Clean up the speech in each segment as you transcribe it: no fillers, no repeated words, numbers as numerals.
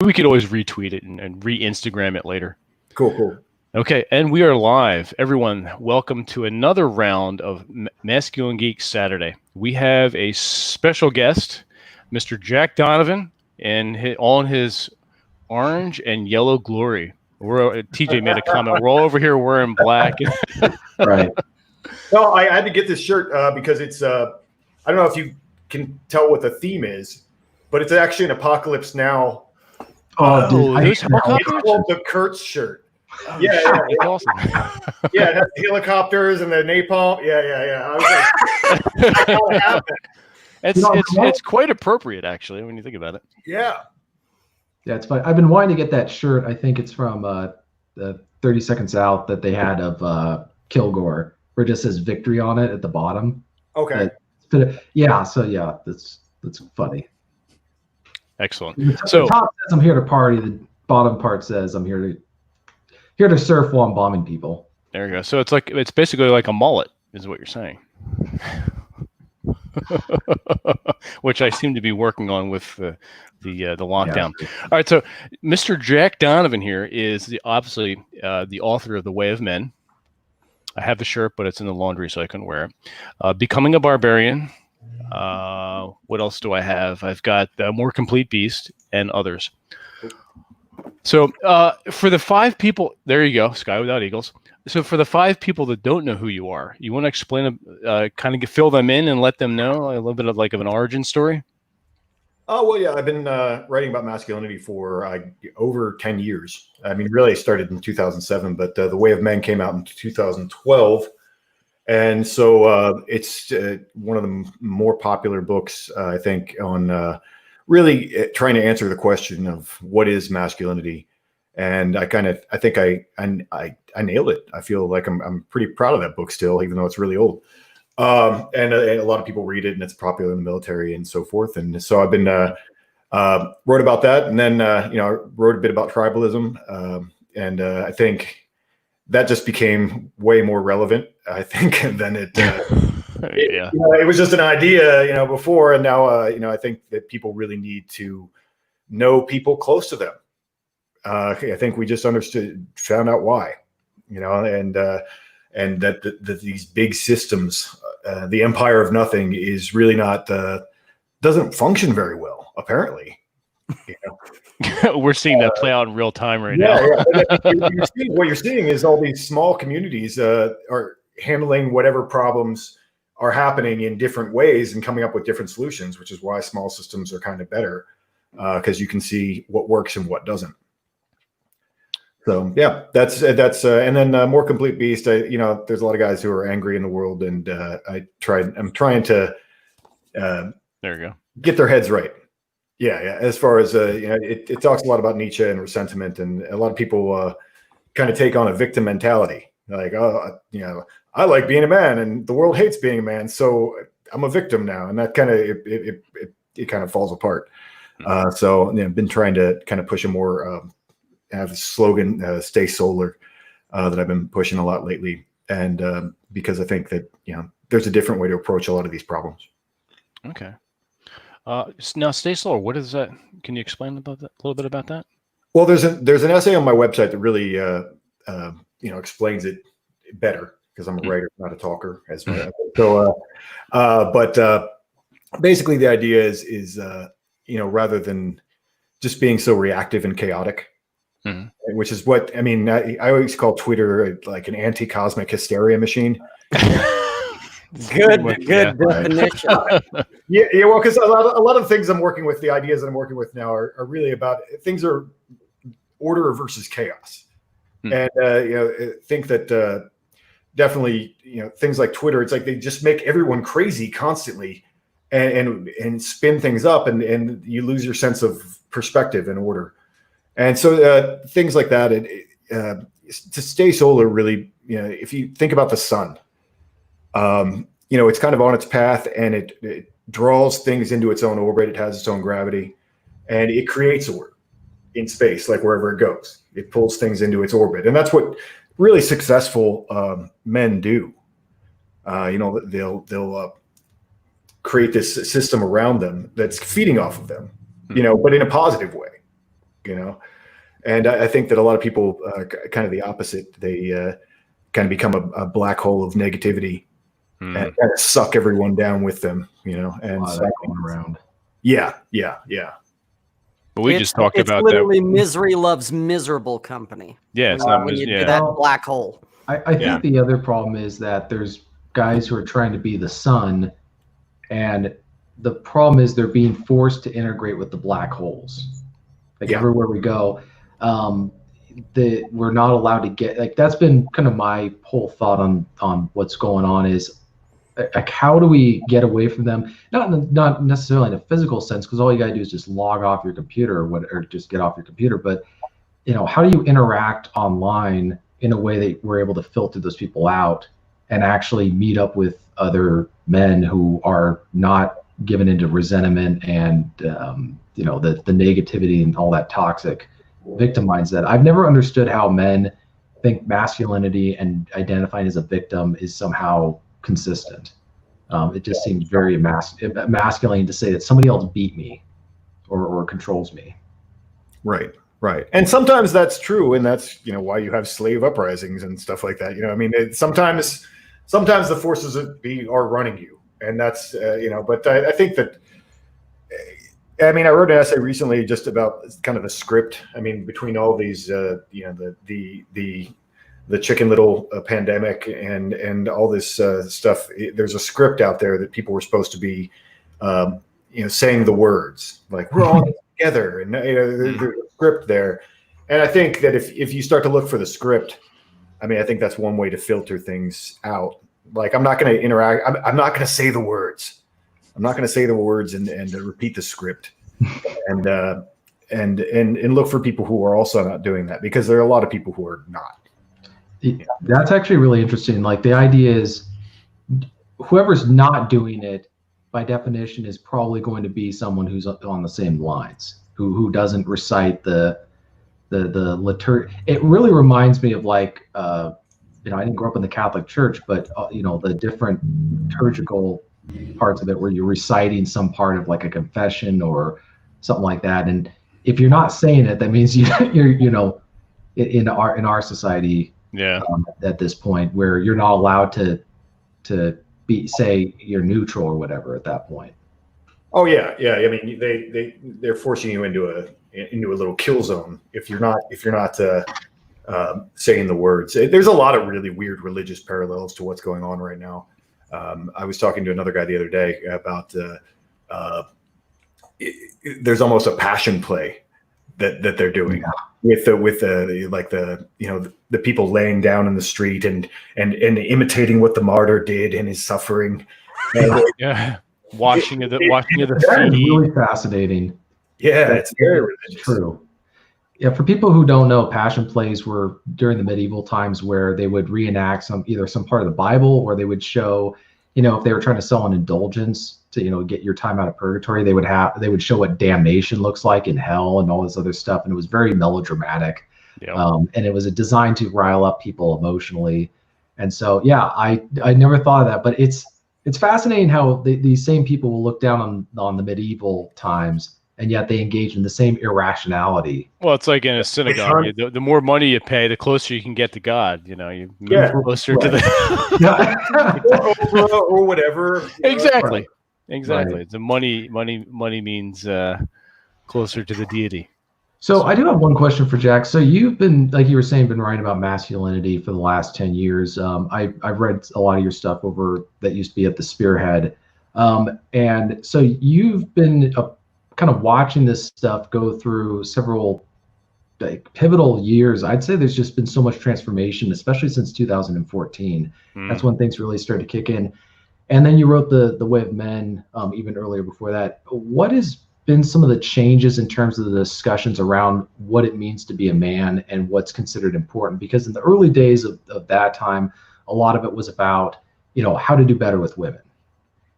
We could always retweet it and re-Instagram it later. Cool. Okay, and we are live. Everyone, welcome to another round of Masculine Geek Saturday. We have a special guest, Mr. Jack Donovan, and all in his orange and yellow glory. TJ made a comment. We're all over here wearing black. Right. Well, I had to get this shirt because it's, I don't know if you can tell what the theme is, but it's actually an Apocalypse Now. It's called the Kurtz shirt. Oh, yeah, that's awesome. Yeah, it has the helicopters and the napalm. Yeah. I was like, I gotta have that. It's quite appropriate, actually, when you think about it. Yeah, it's fine. I've been wanting to get that shirt. I think it's from the 30 Seconds Out that they had of Kilgore, where it just says victory on it at the bottom. Okay. That's funny. Excellent. So the top says I'm here to party. The bottom part says I'm here to surf while I'm bombing people. There you go. So it's basically like a mullet, is what you're saying. Which I seem to be working on with the lockdown. Yeah. All right, so Mr. Jack Donovan here is obviously the author of The Way of Men. I have the shirt, but it's in the laundry, so I couldn't wear it. Becoming a Barbarian. What else do I have? I've got More Complete Beast and others. So for the 5 people, there you go, Sky Without Eagles. So for the 5 people that don't know who you are, you want to explain, kind of fill them in and let them know a little bit of an origin story? Oh, well, yeah, I've been writing about masculinity for over 10 years. I mean, really I started in 2007, but The Way of Men came out in 2012. And so it's one of the more popular books, I think, on really trying to answer the question of what is masculinity. And I think I nailed it. I feel like I'm pretty proud of that book still, even though it's really old. And a lot of people read it, and it's popular in the military and so forth. And so I've been wrote about that, and then I wrote a bit about tribalism, and I think that just became way more relevant, I think, than it. It was just an idea, before, and now, I think that people really need to know people close to them. I think we just found out why, and that these big systems, the empire of nothing, is really doesn't function very well, apparently. We're seeing that play out in real time right now. What you're seeing is all these small communities are handling whatever problems are happening in different ways and coming up with different solutions, which is why small systems are kind of better, because you can see what works and what doesn't. So yeah, that's and then More Complete Beast. There's a lot of guys who are angry in the world, and I'm trying to there you go, get their heads right. Yeah. As far as it talks a lot about Nietzsche and resentment, and a lot of people kind of take on a victim mentality, like, I like being a man, and the world hates being a man, so I'm a victim now, and that kind of it kind of falls apart. So I've been trying to kind of push a more have a slogan, "Stay Solar," that I've been pushing a lot lately, and because I think that there's a different way to approach a lot of these problems. Okay. Now, Stay Solar, what is that? Can you explain a little bit about that? Well, there's an essay on my website that really explains it better, because I'm a writer, not a talker. But basically the idea is rather than just being so reactive and chaotic, which is what I always call Twitter like an anti-cosmic hysteria machine. Good definition. Well, because a lot of things I'm working with, the ideas that I'm working with now are really about things are order versus chaos, and think that definitely things like Twitter, it's like they just make everyone crazy constantly, and spin things up, and you lose your sense of perspective and order, and so things like that. To stay solar, really, if you think about the sun. It's kind of on its path, and it draws things into its own orbit. It has its own gravity, and it creates order in space, like wherever it goes. It pulls things into its orbit, and that's what really successful men do. They'll create this system around them that's feeding off of them, but in a positive way. you know. And I think that a lot of people kind of the opposite. They kind of become a black hole of negativity and kind of suck everyone down with them, you know. And so, going around. Yeah. But we just talked it's about literally misery loves miserable company. Yeah, it's when you do that black hole. I think the other problem is that there's guys who are trying to be the sun, and the problem is they're being forced to integrate with the black holes. Like everywhere we go, we're not allowed to get, like, that's been kind of my whole thought on what's going on is, like, how do we get away from them? Not necessarily in a physical sense, because all you gotta do is just log off your computer or just get off your computer. But, you know, how do you interact online in a way that we're able to filter those people out and actually meet up with other men who are not given into resentment and you know, the negativity and all that toxic victim mindset. I've never understood how men think masculinity and identifying as a victim is somehow consistent. It just seems very masculine to say that somebody else beat me or controls me. Right. And sometimes that's true, and that's, you know, why you have slave uprisings and stuff like that. You know, I mean, sometimes the forces are running you, and that's you know. But I think that, I mean, I wrote an essay recently just about kind of the script. I mean, between all these, you know, the Chicken Little pandemic and all this stuff, there's a script out there that people were supposed to be, you know, saying the words like we're all together, and you know, there's a script there. And I think that if you start to look for the script, I mean, I think that's one way to filter things out. Like, I'm not going to interact. I'm not going to say the words. I'm not going to say the words and repeat the script, and look for people who are also not doing that, because there are a lot of people who are not. That's actually really interesting. Like, the idea is whoever's not doing it, by definition, is probably going to be someone who's on the same lines, who doesn't recite the liturgy. It really reminds me of, like, you know, I didn't grow up in the Catholic Church, but you know, the different liturgical parts of it where you're reciting some part of, like, a confession or something like that. And if you're not saying it, that means you're you know, in our society, at this point, where you're not allowed to say you're neutral or whatever at that point. Oh yeah. I mean, they're forcing you into a little kill zone if you're not saying the words. There's a lot of really weird religious parallels to what's going on right now. I was talking to another guy the other day about there's almost a passion play that they're doing with the like the, you know, the people laying down in the street and imitating what the martyr did in his suffering. And, washing of the feet. That is really fascinating. Yeah, it's very religious. True. Yeah, for people who don't know, passion plays were during the medieval times where they would reenact either some part of the Bible, or they would show, you know, if they were trying to sell an indulgence to, you know, get your time out of purgatory, they would show what damnation looks like in hell and all this other stuff, and it was very melodramatic. And it was designed to rile up people emotionally. And so, yeah, I never thought of that, but it's fascinating how these same people will look down on the medieval times, and yet they engage in the same irrationality. Well, it's like in a synagogue. The more money you pay, the closer you can get to God. You know, you move closer to the or whatever. Exactly. Right. The money means closer to the deity. So I do have one question for Jack. So you've been, like you were saying, been writing about masculinity for the last 10 years. I've read a lot of your stuff that used to be at the Spearhead. And so you've been kind of watching this stuff go through several, like, pivotal years. I'd say there's just been so much transformation, especially since 2014. That's when things really started to kick in. And then you wrote the Way of Men even earlier before that. What has been some of the changes in terms of the discussions around what it means to be a man and what's considered important? Because in the early days of that time, a lot of it was about, you know, how to do better with women.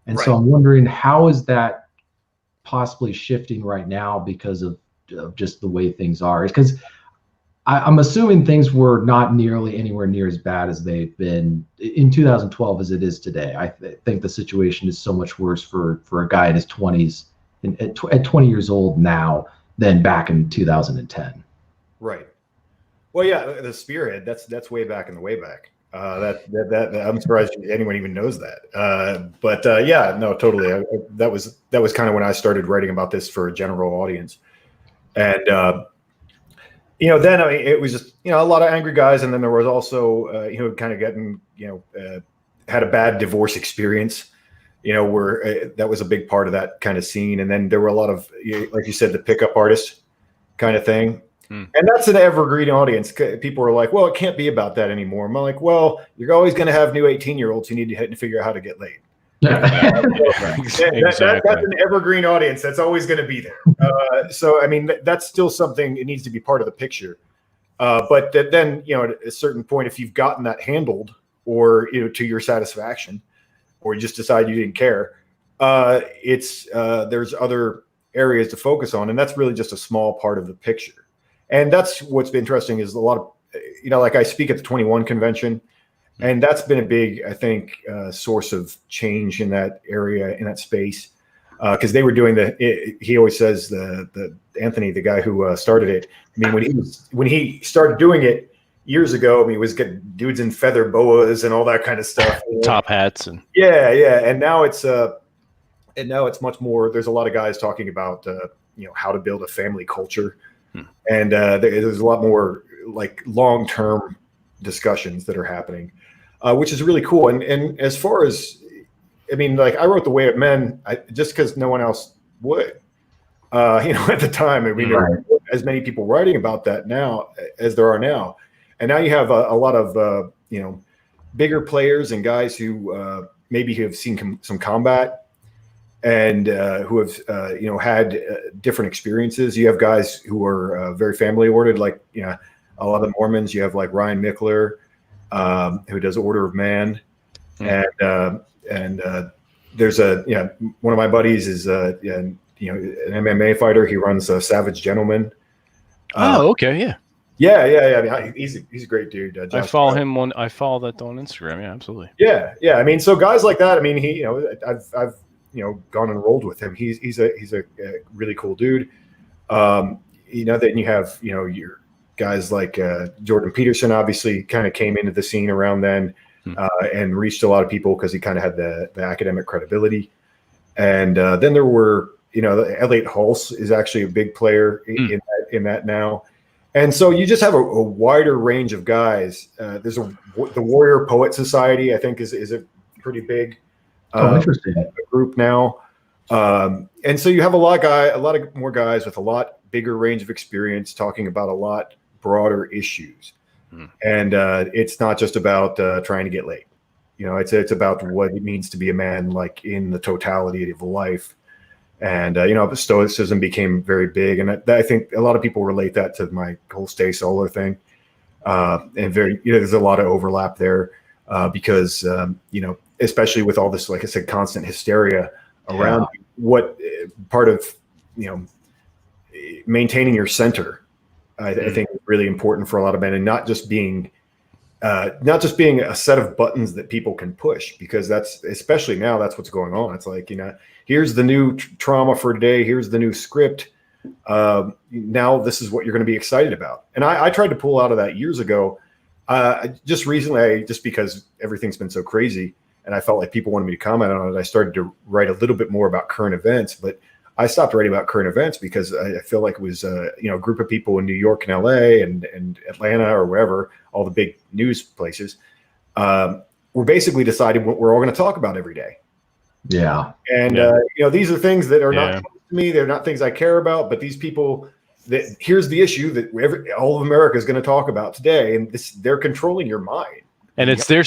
And so I'm wondering, how is that possibly shifting right now because of just the way things are? Because I'm assuming things were not nearly anywhere near as bad as they've been in 2012 as it is today. I think the situation is so much worse for a guy in his 20s, at 20 years old now, than back in 2010. Right. Well, yeah, the spearhead, that's way back in the way back. That I'm surprised anyone even knows that. But yeah, no, totally. That was kind of when I started writing about this for a general audience. And then it was just a lot of angry guys, and then there was also kind of getting had a bad divorce experience, where that was a big part of that kind of scene. And then there were a lot of, like you said, the pickup artist kind of thing. And that's an evergreen audience. People are like, well, it can't be about that anymore. I'm like, well, you're always going to have new 18-year-olds who need to figure out how to get laid. Exactly. That's an evergreen audience. That's always going to be there. So, I mean, that's still something. It needs to be part of the picture. But then, at a certain point, if you've gotten that handled, or to your satisfaction, or you just decide you didn't care, there's other areas to focus on, and that's really just a small part of the picture. And that's what's been interesting is a lot of, like I speak at the 21 convention, and that's been a big, I think, source of change in that area, in that space, because they were doing he always says the Anthony, the guy who started it. I mean, when he started doing it years ago, I mean, he was getting dudes in feather boas and all that kind of stuff, top hats, and yeah, and now it's much more. There's a lot of guys talking about how to build a family culture. And there's a lot more like long-term discussions that are happening, which is really cool. And as far as, I mean, like I wrote The Way of Men just because no one else would, at the time. I mean, there aren't as many people writing about that now as there are now. And now you have a lot of, bigger players and guys who maybe have seen some combat, and who have had different experiences. You have guys who are very family oriented, like a lot of the Mormons. You have like Ryan Mickler, who does Order of Man, and there's one of my buddies is an MMA fighter. He runs Savage Gentleman. Oh, okay, yeah. Yeah. I mean, he's a great dude. I follow him I follow that on Instagram. Yeah, absolutely. Yeah. I mean, so guys like that. I mean, I've gone and rolled with him. He's a really cool dude. Then you have your guys like Jordan Peterson. Obviously, kind of came into the scene around then, and reached a lot of people because he kind of had the academic credibility. And then there were Elliot Hulse is actually a big player in that now. And so you just have a wider range of guys. There's the Warrior Poet Society, I think, is a pretty big interesting group now. And so you have a lot of more guys with a lot bigger range of experience talking about a lot broader issues. And it's not just about trying to get laid. It's about what it means to be a man, like in the totality of life. And Stoicism became very big, and I think a lot of people relate that to my whole stay solo thing. And there's a lot of overlap there because especially with all this, like I said, constant hysteria around what part of maintaining your center, I think is really important for a lot of men, and not just being a set of buttons that people can push, because that's, especially now, that's what's going on. It's like, here's the new trauma for today. Here's the new script. Now this is what you're going to be excited about. And I tried to pull out of that years ago. Just recently, just because everything's been so crazy and I felt like people wanted me to comment on it, I started to write a little bit more about current events, but I stopped writing about current events because I feel like it was a group of people in New York and LA and Atlanta or wherever, all the big news places, we're basically deciding what we're all going to talk about every day. Yeah. And these are things that are not close to me. They're not things I care about, but these people, here's the issue that all of America is going to talk about today, and they're controlling your mind. And it's their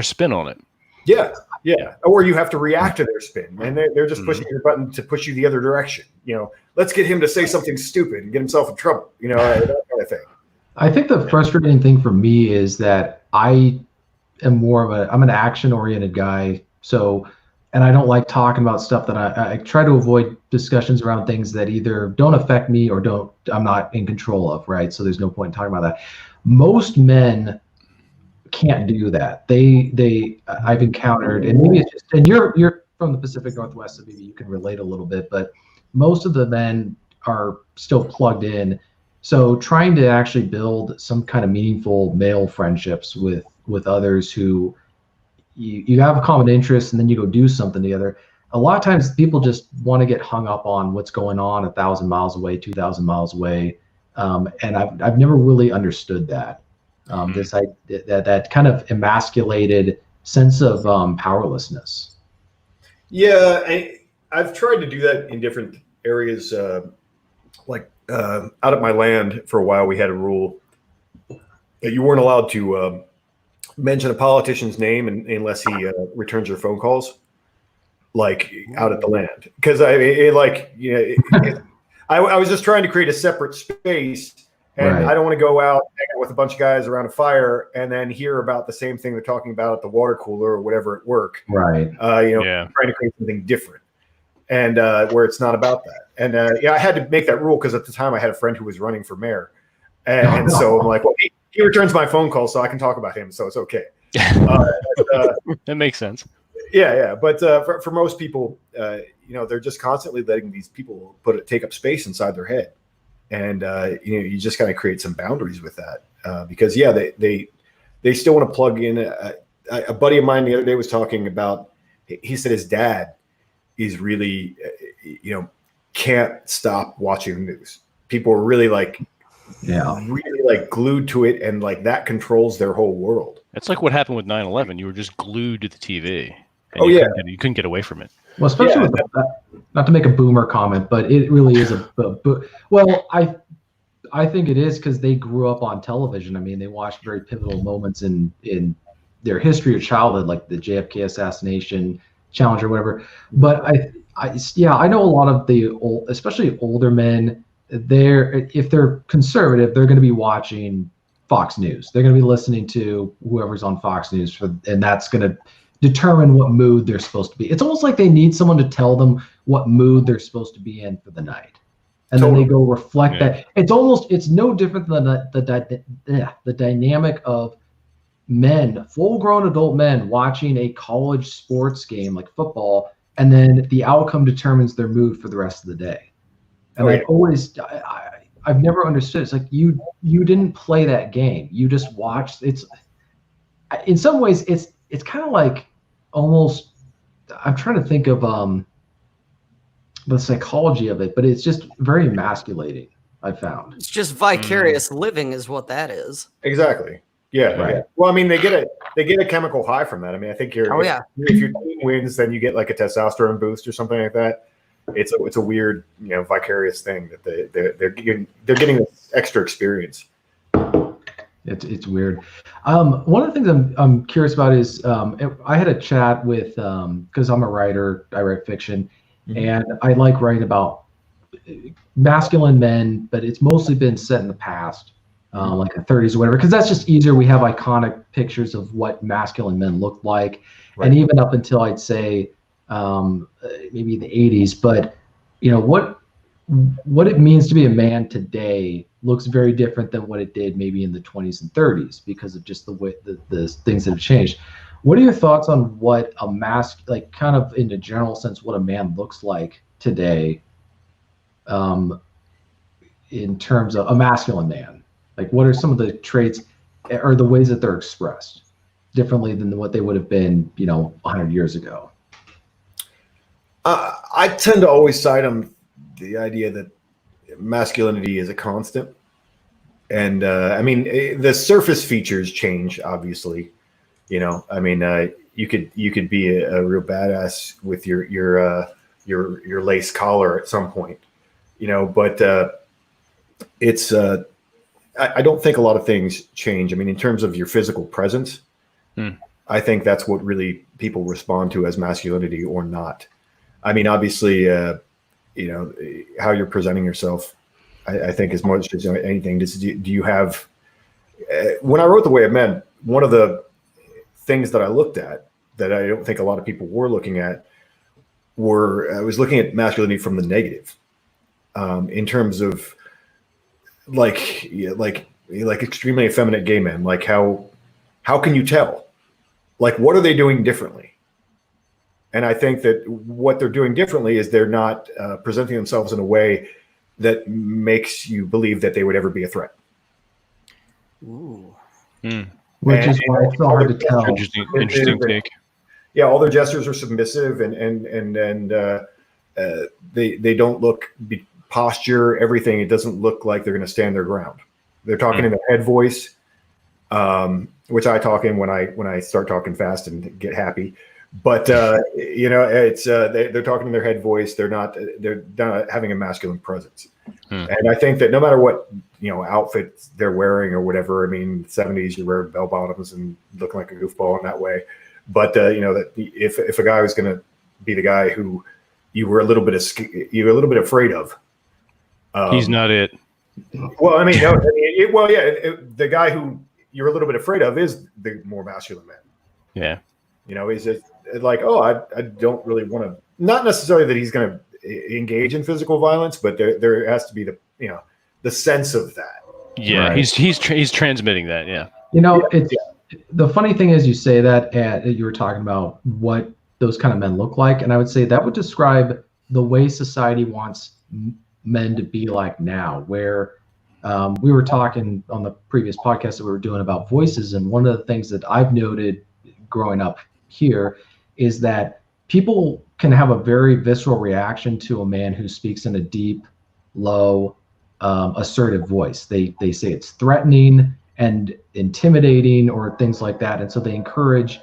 spin on it. Yeah. Or you have to react to their spin, and they're just pushing your button to push you the other direction. Let's get him to say something stupid and get himself in trouble. That kind of thing. I think the frustrating thing for me is that I am I'm an action-oriented guy. So, and I don't like talking about stuff that I try to avoid discussions around things that either don't affect me or I'm not in control of, right? So there's no point in talking about that. Most men can't do that. I've encountered, and maybe it's just, and you're from the Pacific Northwest, so maybe you can relate a little bit, but most of the men are still plugged in. So trying to actually build some kind of meaningful male friendships with others who you have a common interest, and then you go do something together. A lot of times people just want to get hung up on what's going on 1,000 miles away, 2,000 miles away. And I've never really understood that. That kind of emasculated sense of powerlessness. Yeah, I've tried to do that in different areas. Out at my land for a while, we had a rule that you weren't allowed to mention a politician's name unless he returns your phone calls, like out at the land. Because I was just trying to create a separate space. And Right. I don't want to go out with a bunch of guys around a fire and then hear about the same thing they're talking about at the water cooler or whatever at work. Right. Yeah. Trying to create something different, and where it's not about that. And I had to make that rule because at the time I had a friend who was running for mayor, and so I'm like, well, he returns my phone call, so I can talk about him, so it's okay. That makes sense. Yeah. But for most people, they're just constantly letting these people take up space inside their head. And you just kind of create some boundaries with that because they still want to plug in. A buddy of mine the other day was talking about. He said his dad is really, can't stop watching the news. People are really really glued to it, and like that controls their whole world. It's like what happened with 9/11. You were just glued to the TV. And you couldn't get away from it. Well, especially with not to make a boomer comment, but it really is well, I think it is because they grew up on television. I mean, they watched very pivotal moments in their history of childhood, like the JFK assassination, Challenger, whatever. But I know a lot of especially older men. If they're conservative, they're going to be watching Fox News. They're going to be listening to whoever's on Fox News, and that's going to determine what mood they're supposed to be. It's almost like they need someone to tell them what mood they're supposed to be in for the night. And then they go reflect that. It's no different than the dynamic of men, full-grown adult men watching a college sports game like football, and then the outcome determines their mood for the rest of the day. And I've never understood. It's like you didn't play that game. You just watched. It's in some ways it's kind of like almost. I'm trying to think of the psychology of it, but it's just very emasculating. I found it's just vicarious living is what that is. Exactly. Yeah. Right. Yeah. Well, I mean, they get a chemical high from that. I mean, I think if your team wins, then you get like a testosterone boost or something like that. It's a weird, vicarious thing that they're getting this extra experience. It's weird. One of the things I'm curious about is I had a chat with because I'm a writer, I write fiction, and I like writing about masculine men, but it's mostly been set in the past, like the 30s or whatever, because that's just easier. We have iconic pictures of what masculine men looked like, and even up until I'd say maybe the 80s. But what it means to be a man today looks very different than what it did maybe in the 20s and 30s because of just the way the things that have changed. What are your thoughts on what a like kind of in a general sense, what a man looks like today in terms of a masculine man? Like what are some of the traits or the ways that they're expressed differently than what they would have been, 100 years ago? I tend to always cite the idea that masculinity is a constant. And I mean, the surface features change, obviously. I mean, you could be a real badass with your lace collar at some point, but it's I don't think a lot of things change. I mean, in terms of your physical presence, I think that's what really people respond to as masculinity or not. I mean, obviously, how you're presenting yourself, I think as much as anything. Do you have? When I wrote The Way of Men, one of the things that I looked at that I don't think a lot of people were looking at I was looking at masculinity from the negative, in terms of like extremely effeminate gay men. Like how can you tell? Like what are they doing differently? And I think that what they're doing differently is they're not presenting themselves in a way that makes you believe that they would ever be a threat. Ooh. Which is why it's so hard to tell. Interesting take. Yeah, all their gestures are submissive, and they don't look posture, everything. It doesn't look like they're going to stand their ground. They're talking in their head voice, which I talk in when I start talking fast and get happy. But it's they're talking in their head voice. They're not having a masculine presence. And I think that no matter what outfit they're wearing or whatever, I mean, 70s you wear bell bottoms and looking like a goofball in that way. But that if a guy was going to be the guy who you were a little bit afraid of, he's not it. Well, I mean, no, the guy who you're a little bit afraid of is the more masculine man. Yeah. He's just like, oh, I don't really want to. Not necessarily that he's going to engage in physical violence, but there has to be the sense of that. Yeah, right. He's transmitting that. Yeah. It's the funny thing is you say that, and you were talking about what those kind of men look like, and I would say that would describe the way society wants men to be like now, where we were talking on the previous podcast that we were doing about voices, and one of the things that I've noted growing up here is that people can have a very visceral reaction to a man who speaks in a deep, low, assertive voice. They say it's threatening and intimidating or things like that, and so they encourage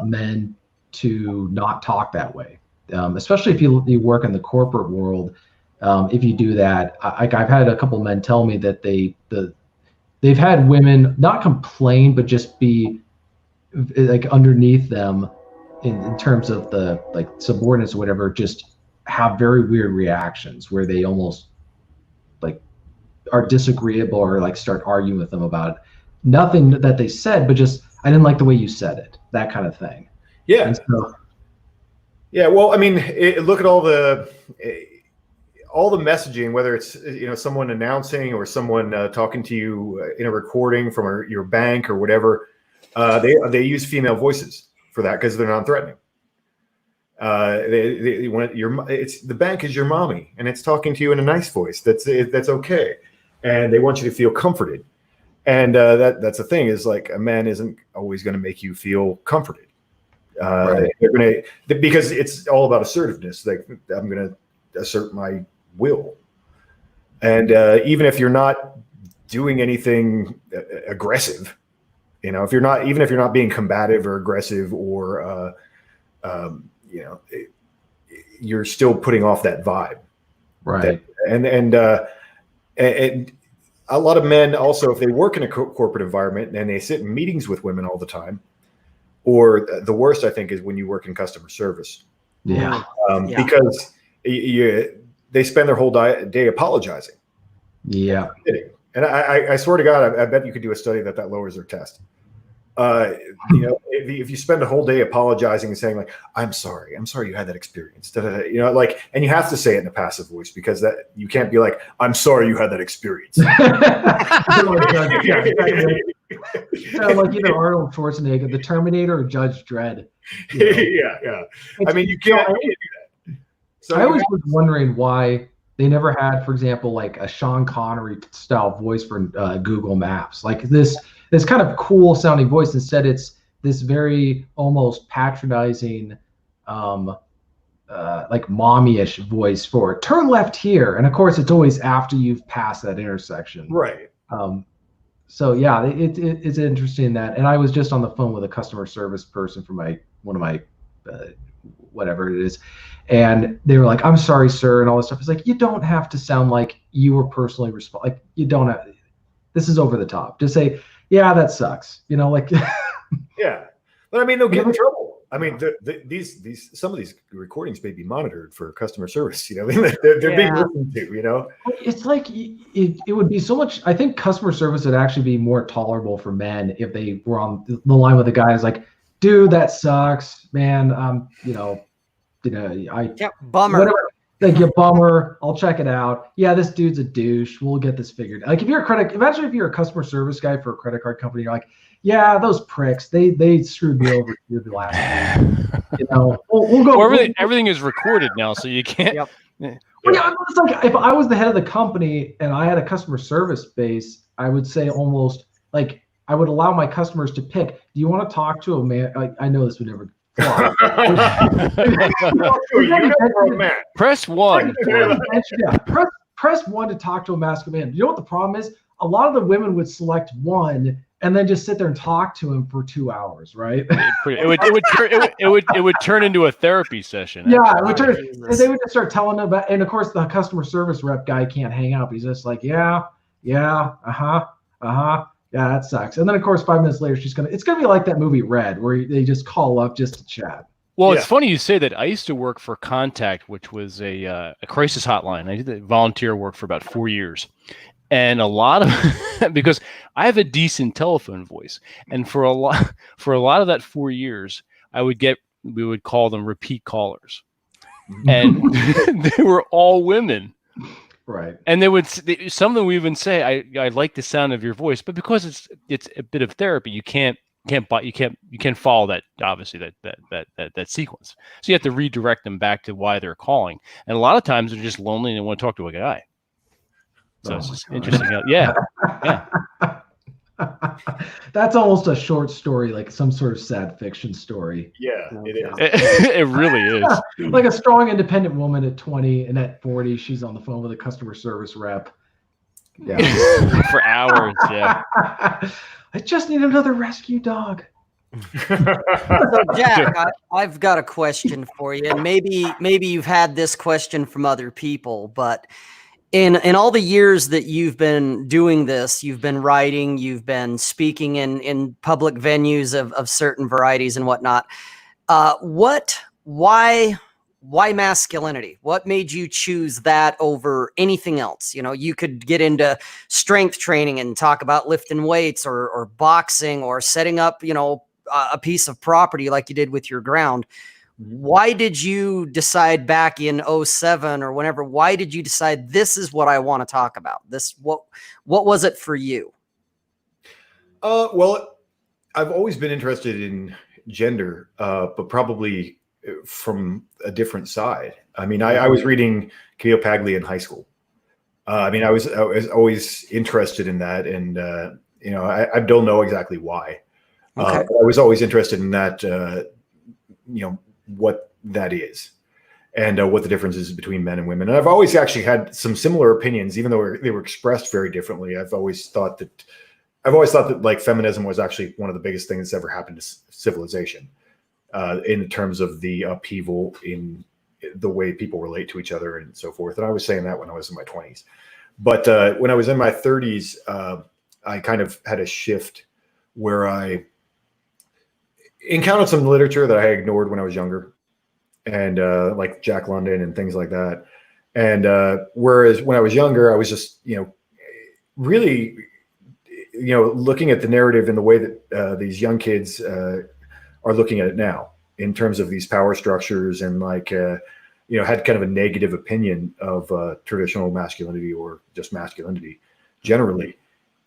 men to not talk that way, especially if you work in the corporate world. If you do that, I've had a couple of men tell me that they've had women not complain, but just be like underneath them in terms of the like subordinates or whatever, just have very weird reactions where they almost like are disagreeable or like start arguing with them about nothing that they said, but just, I didn't like the way you said it, that kind of thing. Yeah. And so, yeah. Well, I mean, look at all the messaging, whether it's someone announcing or someone talking to you in a recording from your bank or whatever. They use female voices for that because they're non-threatening. They want the bank is your mommy and it's talking to you in a nice voice. That's okay, and they want you to feel comforted. And that's the thing is, like, a man isn't always going to make you feel comforted. Right. They're going to, because it's all about assertiveness. Like, I'm going to assert my will, and even if you're not doing anything aggressive, if you're not being combative or aggressive or you're still putting off that vibe, right? And a lot of men also, if they work in a corporate environment and they sit in meetings with women all the time, or the worst I think is when you work in customer service. Yeah. Because they spend their whole day apologizing. Yeah. And I swear to God, I bet you could do a study that lowers their test. If you spend a whole day apologizing and saying, like, I'm sorry you had that experience, and you have to say it in a passive voice, because that you can't be like, I'm sorry you had that experience. Like either Arnold Schwarzenegger, the Terminator, or Judge Dredd. Yeah. I mean, you can't do that. So I always was wondering why they never had, for example, like a Sean Connery style voice for Google Maps, like this kind of cool sounding voice. Instead, it's this very almost patronizing, like mommy-ish voice for turn left here. And of course, it's always after you've passed that intersection. Right. So yeah, it's interesting that. And I was just on the phone with a customer service person for one of my whatever it is, and they were like, I'm sorry, sir, and all this stuff. It's like, you don't have to sound like you were personally responsible. Like, you don't have, this is over the top. Just say, yeah, that sucks. Like yeah. But I mean, they'll get in trouble. I mean, these some of these recordings may be monitored for customer service. They're being listened to. It's like it would be so much. I think customer service would actually be more tolerable for men if they were on the line with a guy who's like, dude, that sucks, man. Bummer. Whatever. Like, you bummer. I'll check it out. Yeah, this dude's a douche. We'll get this figured. Like, imagine if you're a customer service guy for a credit card company. You're like, yeah, those pricks. They screwed me over the last week. We'll go. Everything is recorded now, so you can't. Yep. Well, yeah, it's like if I was the head of the company and I had a customer service base, I would say almost like I would allow my customers to pick. Do you want to talk to a man? I know this would never fly. Press one. Yeah, press one to talk to a masculine man. You know what the problem is? A lot of the women would select one and then just sit there and talk to him for 2 hours, right? It would turn into a therapy session. Yeah, it would turn. And they would just start telling them about. And of course, the customer service rep guy can't hang up. He's just like, yeah, yeah, yeah, that sucks. And then of course, 5 minutes later, it's gonna be like that movie Red, where they just call up just to chat. Well, it's funny you say that. I used to work for Contact, which was a crisis hotline. I did volunteer work for about 4 years. And a lot of because I have a decent telephone voice, and for a lot of that 4 years, we would call them repeat callers, and they were all women, right? And some of them would even say, "I like the sound of your voice," but because it's a bit of therapy, you can't follow that, obviously, that sequence. So you have to redirect them back to why they're calling, and a lot of times they're just lonely and they want to talk to a guy. So it's just interesting. Yeah. That's almost a short story, like some sort of sad fiction story. Yeah, it is. It really is. Like a strong, independent woman at 20, and at 40, she's on the phone with a customer service rep. Yeah, for hours. Yeah. I just need another rescue dog. So Jack, I've got a question for you, and maybe you've had this question from other people, but in all the years that you've been doing this, you've been writing, you've been speaking in public venues of certain varieties and whatnot. Why masculinity? What made you choose that over anything else? You know, you could get into strength training and talk about lifting weights or boxing or setting up, a piece of property like you did with your ground. Why did you decide back in 2007 or whenever, why did you decide this is what I want to talk about? What was it for you? Well, I've always been interested in gender, but probably from a different side. I mean, I was reading Camille Paglia in high school. I was always interested in that. And, I don't know exactly why. Okay. But I was always interested in that, what that is and what the difference is between men and women. And I've always actually had some similar opinions, even though they were expressed very differently. I've always thought that like feminism was actually one of the biggest things that's ever happened to civilization, in terms of the upheaval in the way people relate to each other and so forth. And I was saying that when I was in my 20s, but when I was in my 30s, I kind of had a shift where I encountered some literature that I had ignored when I was younger, and like Jack London and things like that. And whereas when I was younger, I was just, really, looking at the narrative in the way that these young kids are looking at it now in terms of these power structures, and had kind of a negative opinion of traditional masculinity or just masculinity generally.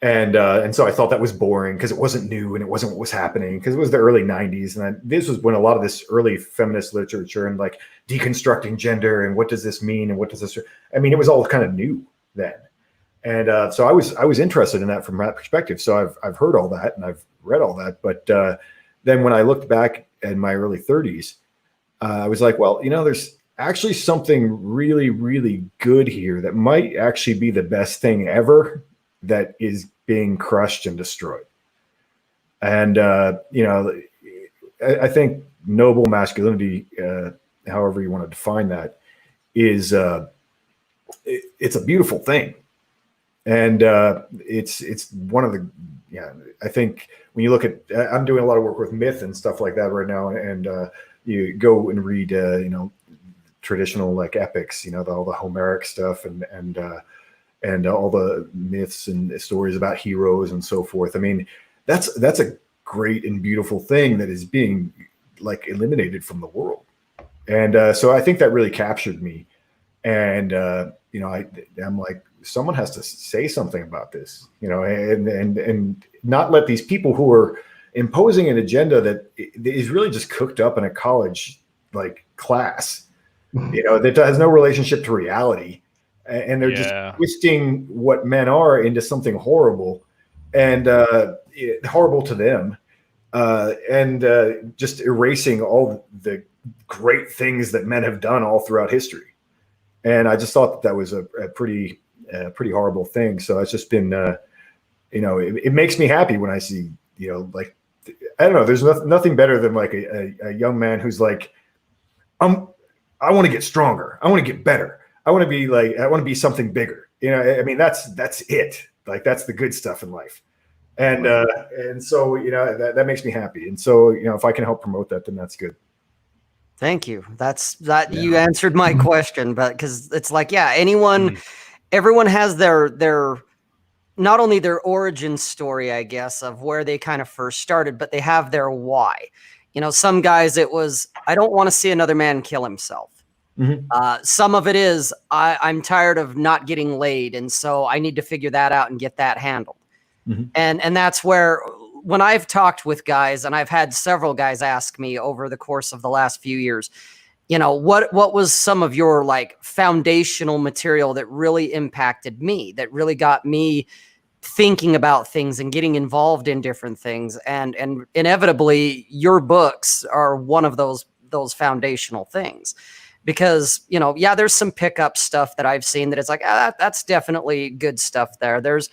And so I thought that was boring because it wasn't new and it wasn't what was happening, because it was the early 90s. And this was when a lot of this early feminist literature and like deconstructing gender and what does this mean and what does this, it was all kind of new then. And so I was interested in that from that perspective. So I've heard all that and I've read all that. But then when I looked back in my early 30s, I was like, well, there's actually something really, really good here that might actually be the best thing ever that is being crushed and destroyed. And, I think noble masculinity, however you want to define that, is it's a beautiful thing. And it's one of the, I think when you look at, I'm doing a lot of work with myth and stuff like that right now. And you go and read, traditional like epics, all the Homeric stuff and all the myths and stories about heroes and so forth. That's a great and beautiful thing that is being like eliminated from the world. And so I think that really captured me. And, I'm like, someone has to say something about this, and not let these people who are imposing an agenda that is really just cooked up in a college like class, that has no relationship to reality, and they're just twisting what men are into something horrible, and horrible to them, and just erasing all the great things that men have done all throughout history. And I just thought that was a pretty horrible thing. So it's just been, it makes me happy when I see, like, I don't know, there's nothing better than like a young man who's like, I want to get stronger. I want to get better. I want to be something bigger. I mean, that's it. Like, that's the good stuff in life. And so, that makes me happy. And so, if I can help promote that, then that's good. Thank you. You answered my question, but because it's like, everyone has their not only their origin story, I guess, of where they kind of first started, but they have their why. Some guys, it was, I don't want to see another man kill himself. Mm-hmm. Some of it is, I'm tired of not getting laid, and so I need to figure that out and get that handled. Mm-hmm. And that's where, when I've talked with guys, and I've had several guys ask me over the course of the last few years, what was some of your like foundational material that really impacted me, that really got me thinking about things and getting involved in different things. And inevitably your books are one of those foundational things, because, there's some pickup stuff that I've seen that it's like, that's definitely good stuff there. There's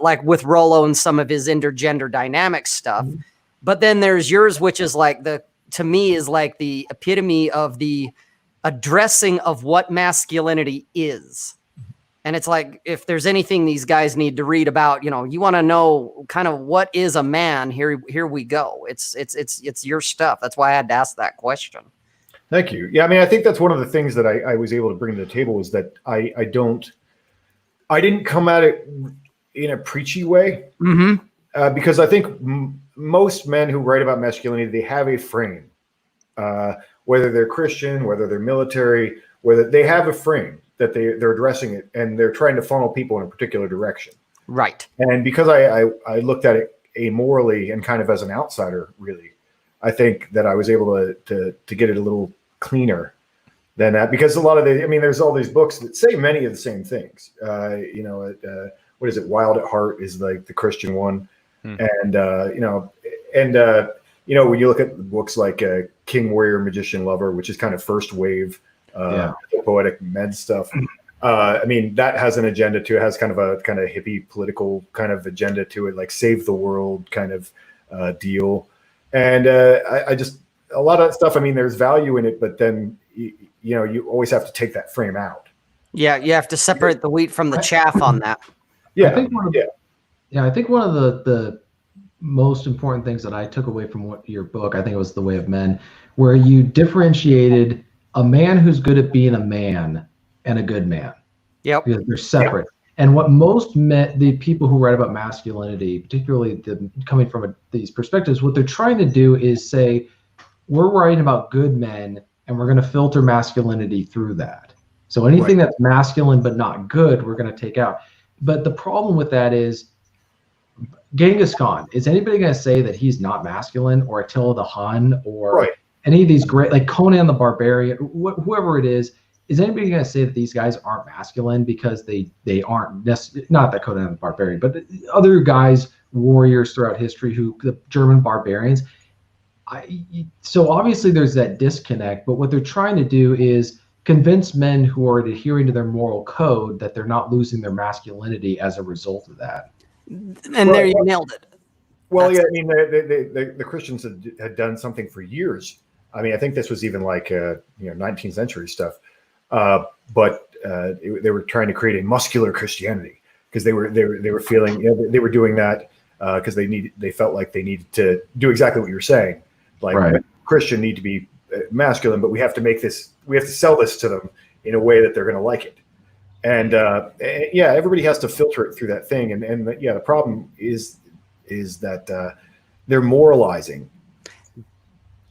like with Rollo and some of his intergender dynamic stuff. Mm-hmm. But then there's yours, which is like to me is like the epitome of the addressing of what masculinity is. And it's like, if there's anything these guys need to read about, you want to know kind of what is a man, here we go. It's your stuff. That's why I had to ask that question. Thank you. Yeah. I mean, I think that's one of the things that I was able to bring to the table, is that I didn't come at it in a preachy way, mm-hmm. Because I think most men who write about masculinity, they have a frame, whether they're Christian, whether they're military, whether they have a frame that they're addressing it, and they're trying to funnel people in a particular direction. Right. And because I looked at it amorally and kind of as an outsider, really, I think that I was able to get it a little cleaner than that, because a lot of there's all these books that say many of the same things. What is it? Wild at Heart is like the Christian one. And, when you look at books like King, Warrior, Magician, Lover, which is kind of first wave, poetic med stuff. That has an agenda too. It has kind of hippie political kind of agenda to it, like save the world kind of deal. And I just, a lot of that stuff, there's value in it, but then, you always have to take that frame out. Yeah. You have to separate the wheat from the chaff on that. Yeah. I think one of the most important things that I took away from your book, I think it was The Way of Men, where you differentiated a man who's good at being a man and a good man. Yep. Because they're separate. Yeah. And what most men, the people who write about masculinity, particularly coming from these perspectives, what they're trying to do is say, we're writing about good men and we're going to filter masculinity through that. So anything that's masculine but not good, we're going to take out. But the problem with that is, Genghis Khan, is anybody going to say that he's not masculine, or Attila the Hun, or any of these great, like Conan the Barbarian, whoever it is anybody going to say that these guys aren't masculine because they aren't not that Conan the Barbarian, but other guys, warriors throughout history, the German barbarians. So obviously there's that disconnect, but what they're trying to do is convince men who are adhering to their moral code that they're not losing their masculinity as a result of that. And there you nailed it. Well, the Christians had done something for years. I think this was even like 19th century stuff, but they were trying to create a muscular Christianity, because they were feeling they were doing that because they felt like they needed to do exactly what you're saying, like Christian need to be masculine, but we have to sell this to them in a way that they're going to like it. And everybody has to filter it through that thing. And the problem is that they're moralizing.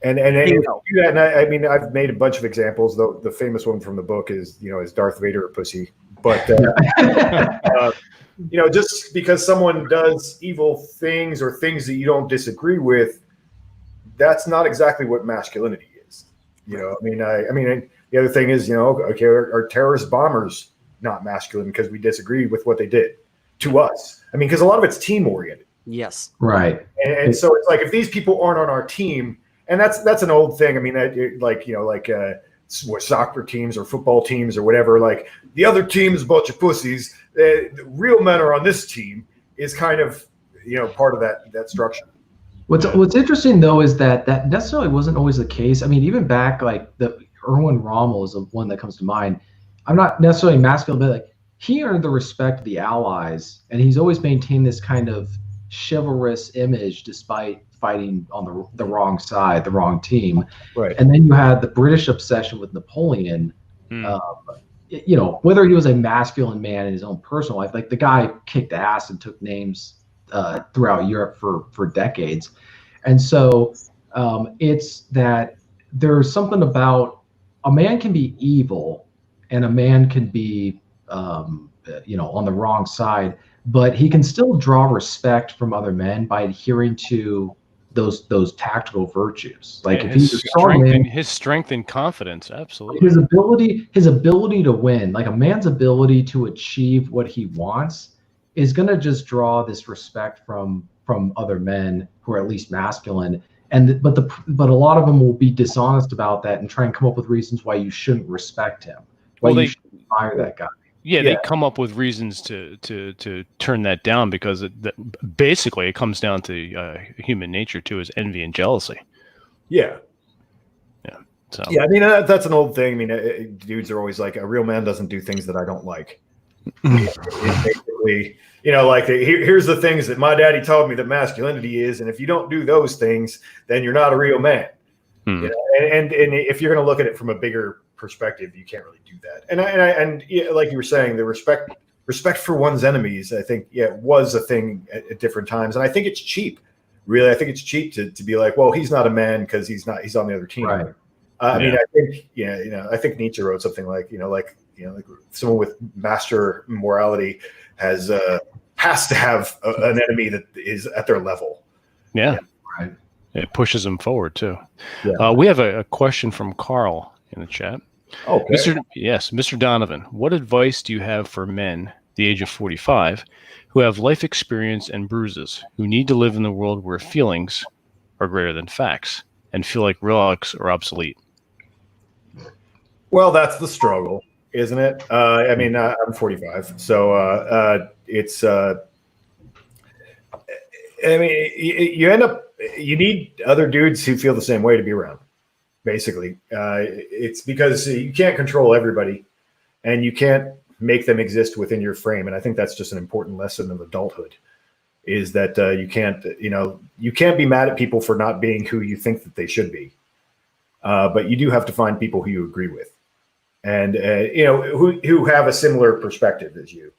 And I've made a bunch of examples, though the famous one from the book is Darth Vader a pussy. But just because someone does evil things or things that you don't disagree with, that's not exactly what masculinity is. The other thing is, okay, are terrorist bombers not masculine because we disagree with what they did to us? I mean, because a lot of it's team oriented. Yes. Right. And so it's like, if these people aren't on our team, and that's an old thing. I mean, soccer teams or football teams or whatever, like the other team is a bunch of pussies. The real men are on this team is kind of, part of that structure. What's interesting though is that necessarily wasn't always the case. I mean, even back like the Erwin Rommel is the one that comes to mind. I'm not necessarily masculine, but like he earned the respect of the Allies, and he's always maintained this kind of chivalrous image despite fighting on the wrong side, the wrong team. Right. And then you had the British obsession with Napoleon. Whether he was a masculine man in his own personal life, like the guy kicked ass and took names throughout Europe for decades. And so it's that there's something about a man can be evil and a man can be, on the wrong side, but he can still draw respect from other men by adhering to those tactical virtues. Like if he's a strong man, his strength and confidence, absolutely. His ability to win, like a man's ability to achieve what he wants, is going to just draw this respect from other men who are at least masculine. But a lot of them will be dishonest about that and try and come up with reasons why you shouldn't respect him, why you shouldn't admire that guy. Yeah, they come up with reasons to turn that down, because basically it comes down to human nature too, is envy and jealousy. Yeah. Yeah. So. Yeah, I mean, that's an old thing. I mean, dudes are always like, a real man doesn't do things that I don't like. Basically, here's the things that my daddy taught me that masculinity is, and if you don't do those things, then you're not a real man. And if you're going to look at it from a bigger perspective, you can't really do that. And like you were saying, the respect for one's enemies, I think, was a thing at different times, and I think it's cheap. Really, I think it's cheap to be like, well, he's not a man because he's on the other team. Right. I mean, I think Nietzsche wrote something like someone with master morality has to have an enemy that is at their level. Yeah. Right. It pushes them forward too. Yeah. We have a question from Carl in the chat. Okay. Mr. Donovan, what advice do you have for men the age of 45 who have life experience and bruises, who need to live in the world where feelings are greater than facts and feel like relics are obsolete? Well, that's the struggle, isn't it? I mean, I'm 45, so it's. I mean, you need other dudes who feel the same way to be around. Basically, it's because you can't control everybody, and you can't make them exist within your frame. And I think that's just an important lesson of adulthood, is that you can't be mad at people for not being who you think that they should be, but you do have to find people who you agree with, and who have a similar perspective as you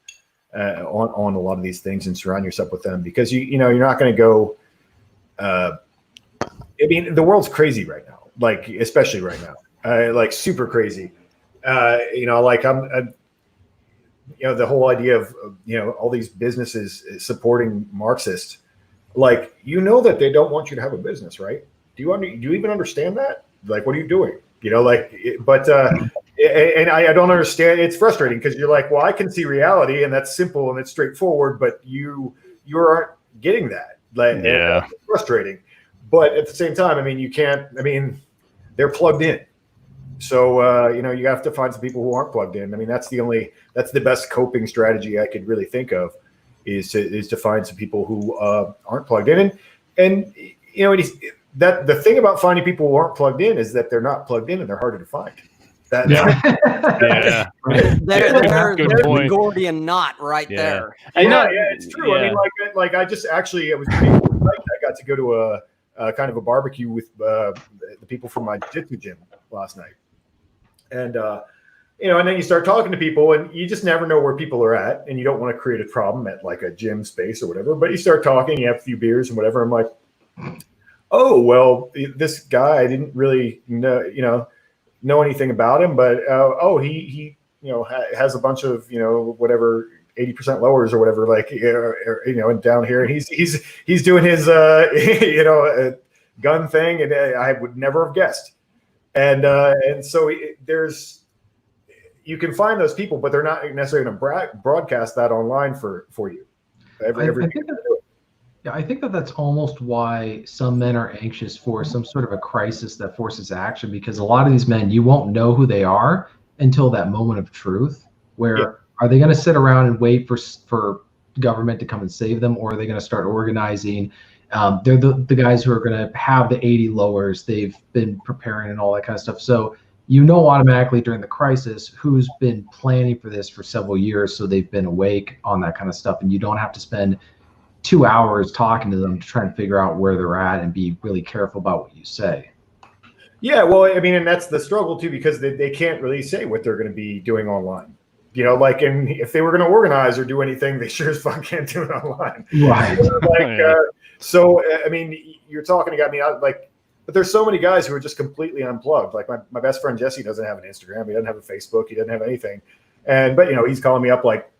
on a lot of these things, and surround yourself with them, because you're not going to go. I mean, the world's crazy right now. Like, especially right now, like super crazy. Like I'm the whole idea of all these businesses supporting Marxists, like, that they don't want you to have a business, right? Do you even understand that? Like, what are you doing? And I don't understand. It's frustrating because you're like, well, I can see reality, and that's simple and it's straightforward, but you aren't getting that. Like, yeah, it's frustrating. But at the same time, I mean, you can't. I mean, they're plugged in, so you have to find some people who aren't plugged in. I mean, that's the best coping strategy I could really think of, is to find some people who aren't plugged in, and that the thing about finding people who aren't plugged in is that they're not plugged in and they're harder to find. Yeah. There's the Gordian knot right there. It's true. Yeah. I mean, like I was I got to go to a kind of a barbecue with the people from my jiu-jitsu gym last night, and and then you start talking to people, and you just never know where people are at, and you don't want to create a problem at like a gym space or whatever. But you start talking, you have a few beers and whatever. I'm like, oh well, this guy, I didn't really know anything about him, but he has a bunch of whatever 80% lowers or whatever, like and down here, and he's doing his gun thing, and I would never have guessed. And so you can find those people, but they're not necessarily going to broadcast that online for you. I think that that's almost why some men are anxious for some sort of a crisis that forces action, because a lot of these men, you won't know who they are until that moment of truth, where are they going to sit around and wait for government to come and save them, or are they going to start organizing? They're the guys who are going to have the 80 lowers. They've been preparing and all that kind of stuff. So you know automatically during the crisis who's been planning for this for several years, so they've been awake on that kind of stuff, and you don't have to spend 2 hours talking to them to try and figure out where they're at and be really careful about what you say. Yeah, well, I mean, and that's the struggle too, because they can't really say what they're going to be doing online. You know, like, and if they were going to organize or do anything, they sure as fuck can't do it online. Right. So, I mean, you're talking to me like, but there's so many guys who are just completely unplugged. Like my best friend Jesse doesn't have an Instagram. He doesn't have a Facebook. He doesn't have anything. But you know, he's calling me up like,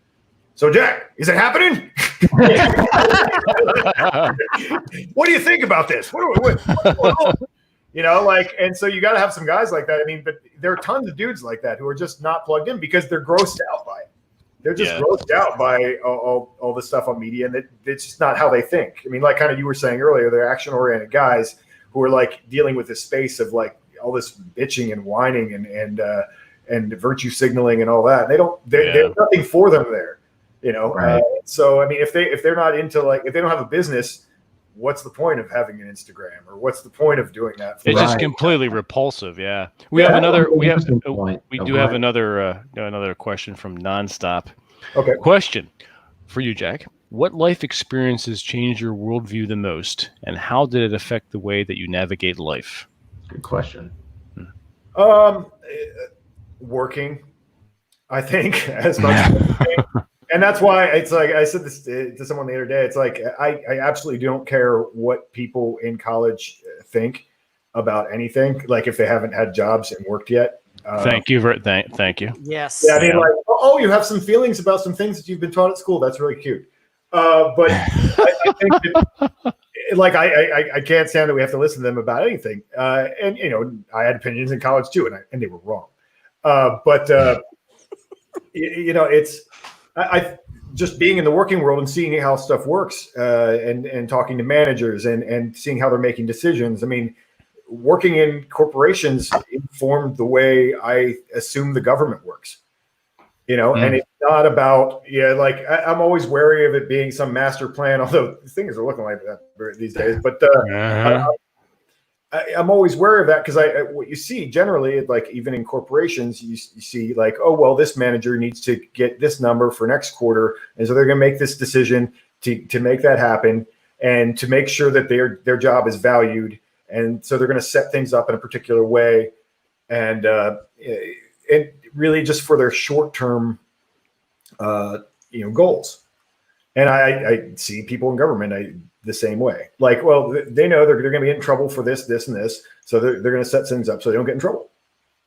so Jack, is it happening? What do you think about this? What's going on? You know, like, and so you got to have some guys like that. I mean, but there are tons of dudes like that who are just not plugged in because they're grossed out by it. They're just grossed out by all the stuff on media, and it's just not how they think. I mean, like kind of you were saying earlier, they're action-oriented guys who are like dealing with this space of like all this bitching and whining and virtue signaling and all that. There's nothing for them there, you know. Right. So I mean, if they're not into, like, if they don't have a business, what's the point of having an Instagram, or what's the point of doing that? It's just completely repulsive. Yeah. We do have another question from Nonstop. Okay. Question for you, Jack. What life experiences changed your worldview the most, and how did it affect the way that you navigate life? Good question. Working, I think, as much as anything. And that's why it's like I said this to someone the other day. It's like I absolutely don't care what people in college think about anything. Like if they haven't had jobs and worked yet. Thank you. Thank you. Yes. Yeah, I mean, like, oh, you have some feelings about some things that you've been taught at school. That's really cute. But I think that, like, I can't stand that we have to listen to them about anything. And you know, I had opinions in college too, and they were wrong. But you know, it's. I just being in the working world and seeing how stuff works, and talking to managers and seeing how they're making decisions. I mean, working in corporations informed the way I assume the government works. You know, and it's not about like I'm always wary of it being some master plan, although things are looking like that these days. But I'm always wary of that because what you see generally, like even in corporations, you see like, oh, well, this manager needs to get this number for next quarter. And so they're going to make this decision to make that happen and to make sure that their job is valued. And so they're going to set things up in a particular way. And really just for their short-term, goals. And I see people in government the same way. Like, well, they know they're going to get in trouble for this, and this, so they're going to set things up so they don't get in trouble,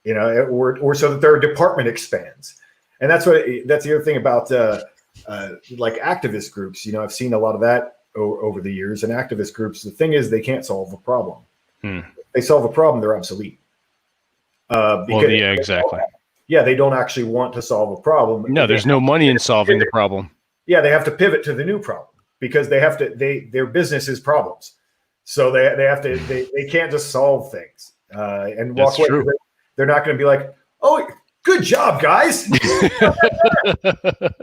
you know, or so that their department expands. And that's the other thing about like activist groups. You know, I've seen a lot of that over the years. And activist groups, the thing is, they can't solve a problem. If they solve a problem, they're obsolete. Exactly. Yeah, they don't actually want to solve a problem. No, there's no money in solving the problem. Yeah, they have to pivot to the new problem because their business is problems. So they can't just solve things and walk away. They're not going to be like, oh, good job, guys. You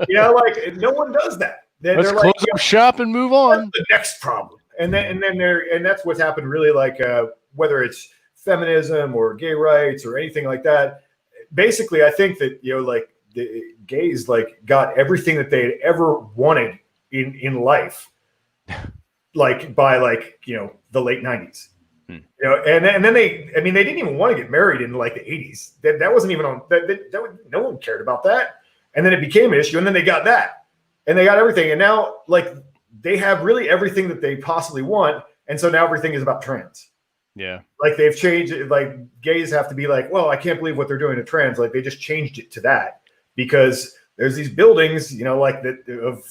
know, like no one does that. Let's close up shop and move on. The next problem, and that's what's happened. Really, like whether it's feminism or gay rights or anything like that. Basically, I think that like the gays like got everything that they had ever wanted in life, like by the late 90s. You know, and then they didn't even want to get married in like the 80s. That wasn't even on that no one cared about that. And then it became an issue, and then they got that, and they got everything, and now like they have really everything that they possibly want, and so now everything is about trans. Yeah, like they've changed it. Like gays have to be like, well, I can't believe what they're doing to trans. Like they just changed it to that because there's these buildings, like that of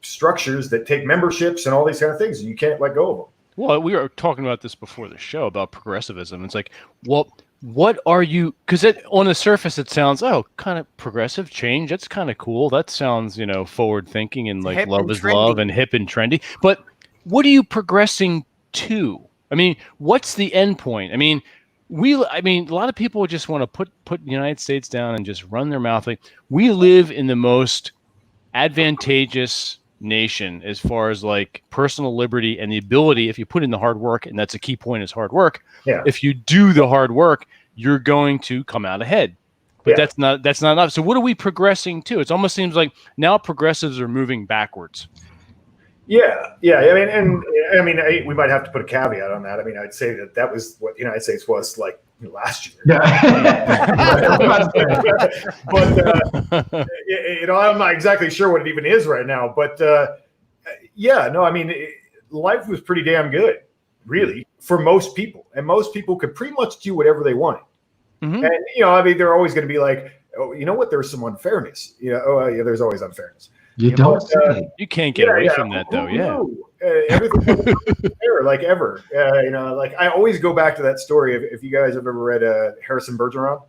structures that take memberships and all these kind of things, and you can't let go of them. Well, we were talking about this before the show about progressivism. It's like, well, what are you, because on the surface it sounds, oh, kind of progressive change, that's kind of cool, that sounds, forward thinking and like Hip love and is love trendy. and hip and trendy, but what are you progressing to? I mean, what's the end point? I mean, a lot of people just want to put the United States down and just run their mouth. Like, we live in the most advantageous nation as far as like personal liberty and the ability, if you put in the hard work, and that's a key point, is hard work. Yeah. If you do the hard work, you're going to come out ahead. But that's not enough. So what are we progressing to? It almost seems like now progressives are moving backwards. Yeah. I mean, we might have to put a caveat on that. I mean, I'd say that was what the United States was like last year. Yeah. But I'm not exactly sure what it even is right now. But I mean, life was pretty damn good, really, for most people, and most people could pretty much do whatever they wanted. Mm-hmm. And I mean, they're always going to be like, oh, you know what? There's some unfairness. There's always unfairness. You don't say. You can't get away from that, though. Everything fair, like ever. Like I always go back to that story. If you guys have ever read Harrison Bergeron.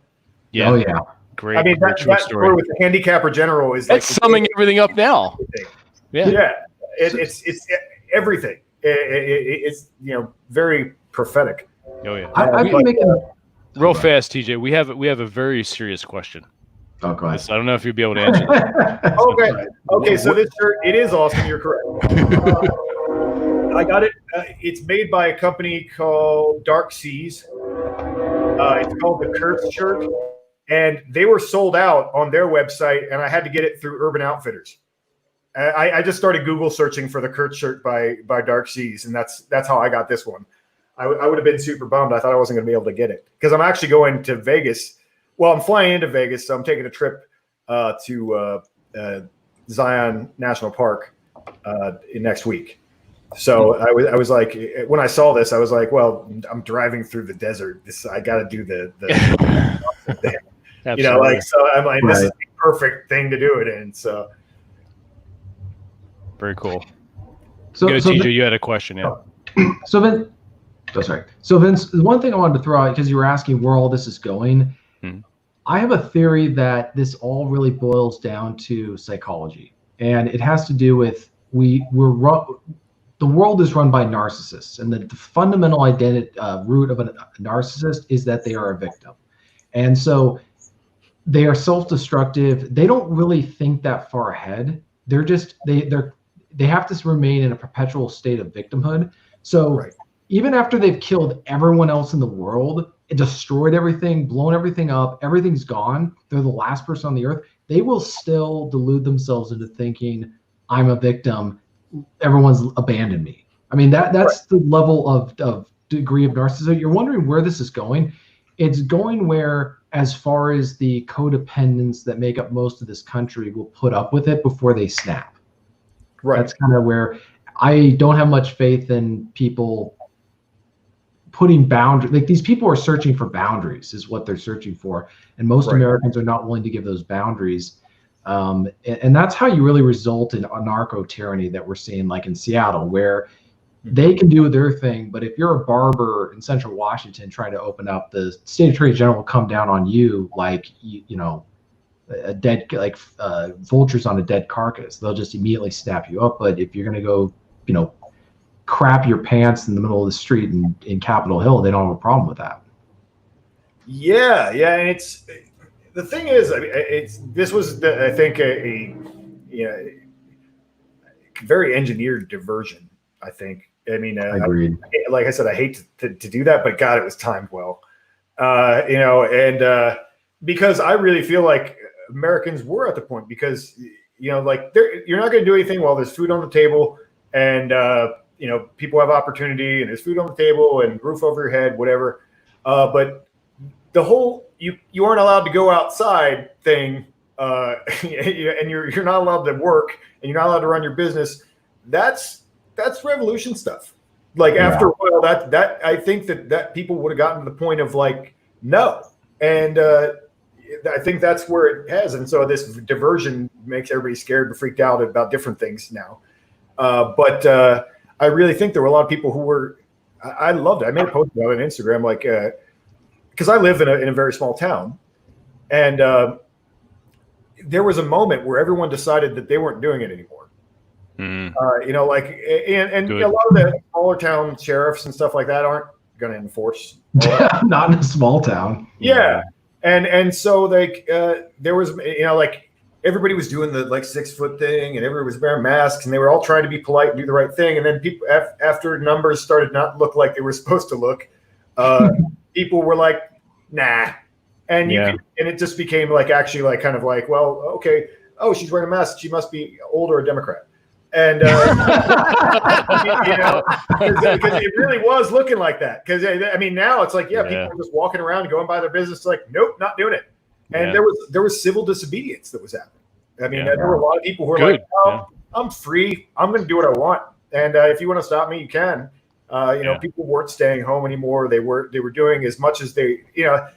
Yeah. Oh yeah. Great. I mean, that story with the handicapper general is that's like summing everything up now. Yeah. It's everything. It's very prophetic. Oh yeah. I've been making real fast, TJ. We have a very serious question. Oh, go ahead. I don't know if you'll be able to answer that. Okay. So this shirt, it is awesome. You're correct. I got it. It's made by a company called Dark Seas. It's called the Kurtz shirt, and they were sold out on their website, and I had to get it through Urban Outfitters. I just started Google searching for the Kurtz shirt by Dark Seas, and that's how I got this one. I would have been super bummed. I thought I wasn't going to be able to get it because I'm actually going to Vegas. Well, I'm flying into Vegas, so I'm taking a trip to Zion National Park next week. So I was like, when I saw this, I was like, well, I'm driving through the desert. I got to do the thing. So I'm like, this is the perfect thing to do it in. So very cool. So TJ, you had a question, yeah. So Vince, the one thing I wanted to throw out, because you were asking where all this is going. I have a theory that this all really boils down to psychology, and it has to do with the world is run by narcissists, and the fundamental root of a narcissist is that they are a victim, and so they are self-destructive. They don't really think that far ahead. They're just they have to remain in a perpetual state of victimhood. So even after they've killed everyone else in the world, it destroyed everything, blown everything up, everything's gone, they're the last person on the earth, they will still delude themselves into thinking, I'm a victim, everyone's abandoned me. I mean, that's the level of degree of narcissism. You're wondering where this is going. It's going where, as far as the codependents that make up most of this country will put up with it before they snap. Right. That's kind of where I don't have much faith in people putting boundaries. Like, these people are searching for boundaries is what they're searching for. And most Americans are not willing to give those boundaries. And that's how you really result in anarcho tyranny that we're seeing, like in Seattle, where they can do their thing. But if you're a barber in Central Washington trying to open up, the state attorney general will come down on you like, a dead, like vultures on a dead carcass. They'll just immediately snap you up. But if you're going to go, crap your pants in the middle of the street in Capitol Hill, they don't have a problem with that. Yeah. And it's, the thing is, I mean, this was I think a very engineered diversion. I think. I mean, agreed. Like I said, I hate to do that, but God, it was timed well. Because I really feel like Americans were at the point, because like you're not going to do anything while there's food on the table, and people have opportunity, and there's food on the table and roof over your head, whatever. But the whole you aren't allowed to go outside thing, and you're not allowed to work, and you're not allowed to run your business. That's revolution stuff. Like after a while, that I think that people would have gotten to the point of like, no. And I think that's where it has. And so this diversion makes everybody scared and freaked out about different things now. But I really think there were a lot of people who were, I loved it. I made a post about it on Instagram, like, because I live in a very small town, and there was a moment where everyone decided that they weren't doing it anymore. You know, like, and a lot of the smaller town sheriffs and stuff like that aren't going to enforce. Not in a small town. Yeah. And so like there was, you know, like everybody was doing the like 6 foot thing, and everybody was wearing masks, and they were all trying to be polite and do the right thing. And then people, after numbers started not look like they were supposed to look, people were like, nah. And and it just became like, actually like kind of like, well, okay, oh, she's wearing a mask, she must be old or a Democrat. And you know, because it really was looking like that. Because I mean, now it's like, people are just walking around, going by their business, like, nope, not doing it. And there was civil disobedience that was happening. I mean, there were a lot of people who were like, oh, I'm free, I'm going to do what I want, and if you want to stop me, you can. You know, people weren't staying home anymore. They were doing as much as they, you know.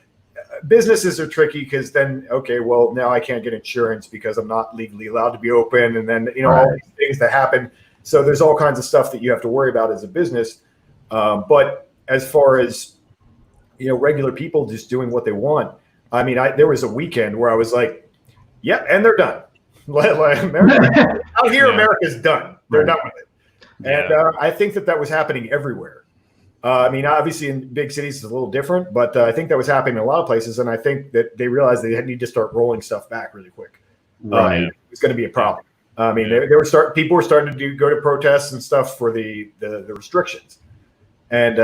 Businesses are tricky because then, okay, well, now I can't get insurance because I'm not legally allowed to be open, and then, you know, all these things that happen. So there's all kinds of stuff that you have to worry about as a business. But as far as, you know, regular people just doing what they want, I mean, there was a weekend where I was like, yeah, and they're done. America, out here, America's done. They're done with it. And I think that was happening everywhere. I mean, obviously in big cities it's a little different, but I think that was happening in a lot of places, and I think that they realized they need to start rolling stuff back really quick. It's going to be a problem. I mean, people were starting to go to protests and stuff for the restrictions, and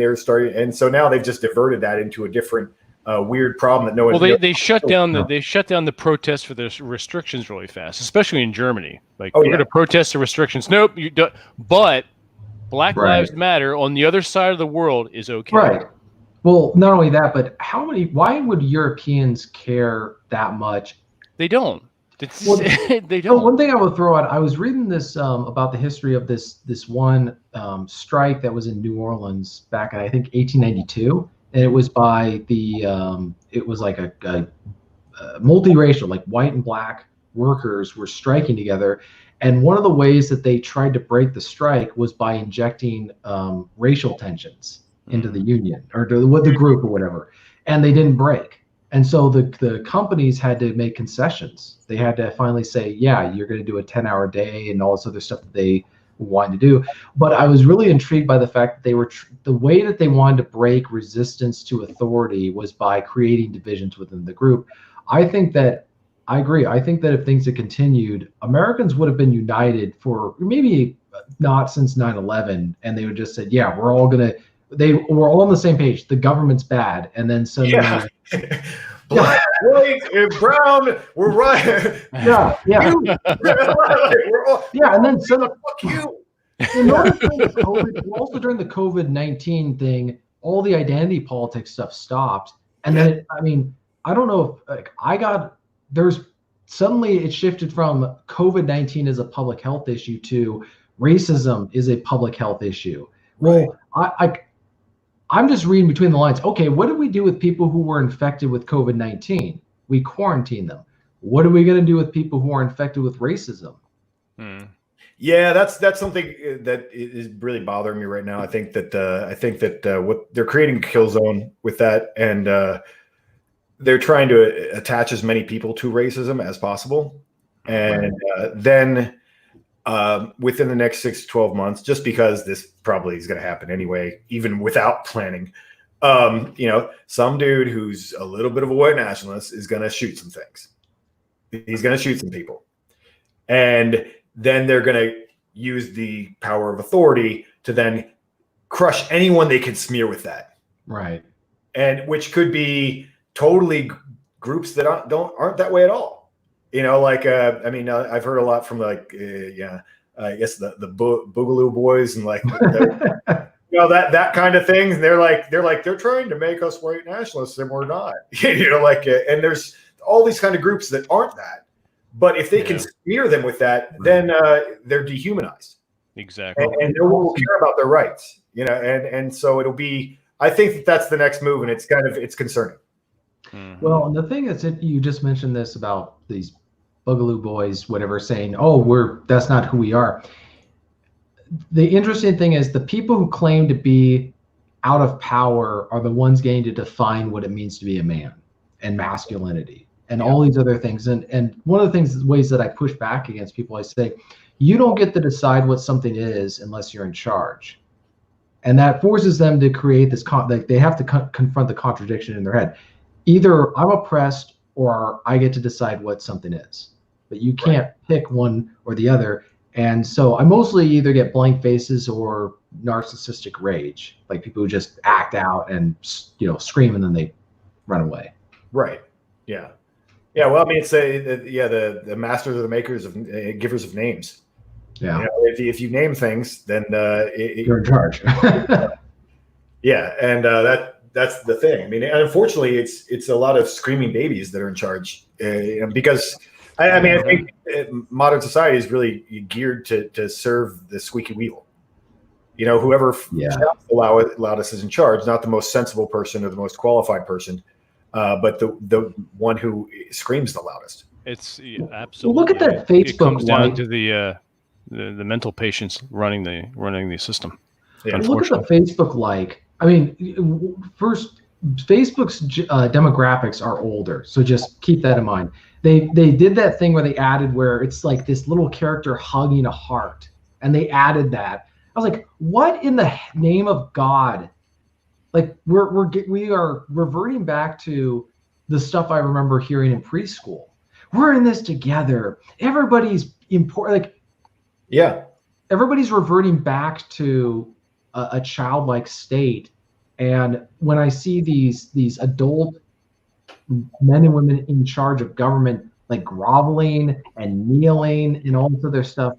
they're starting, and so now they've just diverted that into a different weird problem that no one. Well, they shut down the protests for the restrictions really fast, especially in Germany. Like, we're going to protest the restrictions. Nope, you don't. But Black Lives Matter on the other side of the world is okay. Right. Well, not only that, but why would Europeans care that much? They don't. They don't. So one thing I would throw out, I was reading this about the history of this one strike that was in New Orleans back in, I think, 1892. And it was by it was like a multiracial, like white and black workers were striking together. And one of the ways that they tried to break the strike was by injecting racial tensions into the union or with the group or whatever, and they didn't break. And so the companies had to make concessions. They had to finally say, yeah, you're going to do a 10-hour day and all this other stuff that they wanted to do. But I was really intrigued by the fact that they were the way that they wanted to break resistance to authority was by creating divisions within the group. I agree. I think that if things had continued, Americans would have been united for maybe not since 9/11, and they would just said, yeah, we're all on the same page. The government's bad. And then suddenly black, white, and brown, we're right. Yeah. We're all, and then suddenly, fuck you. Also during the COVID-19 thing, all the identity politics stuff stopped. And then, I don't know if suddenly it shifted from COVID-19 as a public health issue to racism is a public health issue. Well, I'm just reading between the lines. Okay, what did we do with people who were infected with COVID-19? We quarantined them. What are we going to do with people who are infected with racism? Yeah, that's something that is really bothering me right now. I think that what they're creating a kill zone with that, and they're trying to attach as many people to racism as possible. And then within the next 6 to 12 months, just because this probably is going to happen anyway, even without planning, some dude who's a little bit of a white nationalist is going to shoot some things. He's going to shoot some people. And then they're going to use the power of authority to then crush anyone they can smear with that. Right. And which could be totally groups that aren't that way at all. I've heard a lot from I guess the Boogaloo Boys and that kind of thing. And they're trying to make us white nationalists and we're not. And there's all these kind of groups that aren't that. But if they can smear them with that, then they're dehumanized. Exactly. And no one will care about their rights. And so it'll be. I think that's the next move, and it's concerning. Mm-hmm. Well, and the thing is that you just mentioned this about these Boogaloo Boys, whatever, saying, "Oh, that's not who we are." The interesting thing is the people who claim to be out of power are the ones getting to define what it means to be a man and masculinity and all these other things. And one of the things, ways that I push back against people, I say, you don't get to decide what something is unless you're in charge. And that forces them to create this, like they have to confront the contradiction in their head. Either I'm oppressed or I get to decide what something is. But you can't pick one or the other. And so I mostly either get blank faces or narcissistic rage, like people who just act out and, you know, scream and then they run away. Right. Yeah. Yeah. Well, I mean, it's the masters of the makers of givers of names. Yeah. You know, if you name things, then you're in charge. Yeah, and that's the thing. I mean, unfortunately, it's a lot of screaming babies that are in charge, because I mean, I think modern society is really geared to serve the squeaky wheel. You know, whoever shouts the loudest is in charge, not the most sensible person or the most qualified person, but the one who screams the loudest. It's absolutely. Well, look at that Facebook. It comes down to the mental patients running the system. Yeah. Look at the Facebook I mean, first, Facebook's demographics are older, so just keep that in mind. They did that thing where they added where it's like this little character hugging a heart, and they added that. I was like, what in the name of God? Like we are reverting back to the stuff I remember hearing in preschool. We're in this together. Everybody's important. Like, yeah, everybody's reverting back to a childlike state. And when I see these adult men and women in charge of government, like groveling and kneeling and all this other stuff,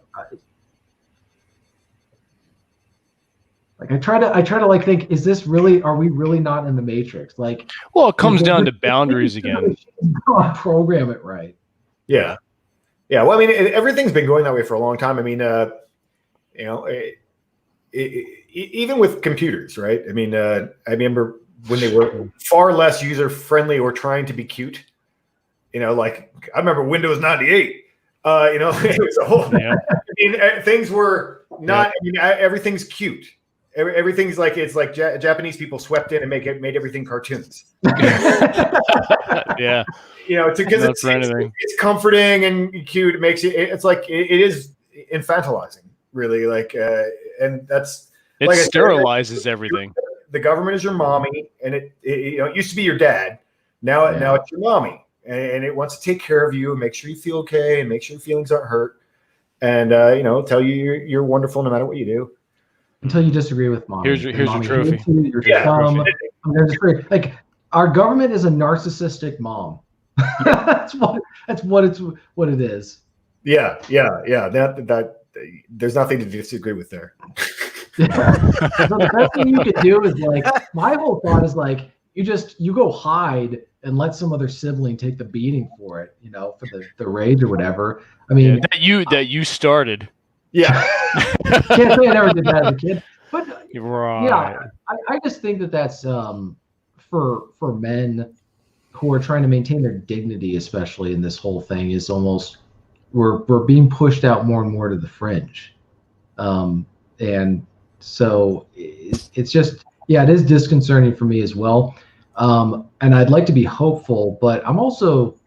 like I try to like think, is this really? Are we really not in the Matrix? Like, well, it comes down to boundaries again. Program it right. Yeah, yeah. Well, I mean, everything's been going that way for a long time. I mean, you know, even with computers, right? I mean, I remember when they were far less user friendly or trying to be cute. You know, like I remember Windows 98. You know, it was a whole. Yeah. I mean, things were not. I mean, everything's cute. Everything's like it's like Japanese people swept in and made everything cartoons. Yeah, you know, because it's comforting and cute. It makes it's like it is infantilizing, really. Like, and that's it like sterilizes everything. The government is your mommy, and it you know, it used to be your dad. Now it's your mommy, and it wants to take care of you and make sure you feel okay and make sure your feelings aren't hurt, and you know, tell you you're wonderful no matter what you do. Until you disagree with mom. Here's your trophy. They're just great. Like, our government is a narcissistic mom. that's what it is. Yeah. That there's nothing to disagree with there. So the best thing you could do is, like, my whole thought is like, you go hide and let some other sibling take the beating for it, you know, for the rage or whatever. I mean, that you started. Yeah. Can't say I never did that as a kid, but right. Yeah, I just think that's for men who are trying to maintain their dignity, especially in this whole thing, is almost we're being pushed out more and more to the fringe, and so it's just it is disconcerting for me as well, and I'd like to be hopeful, but I'm also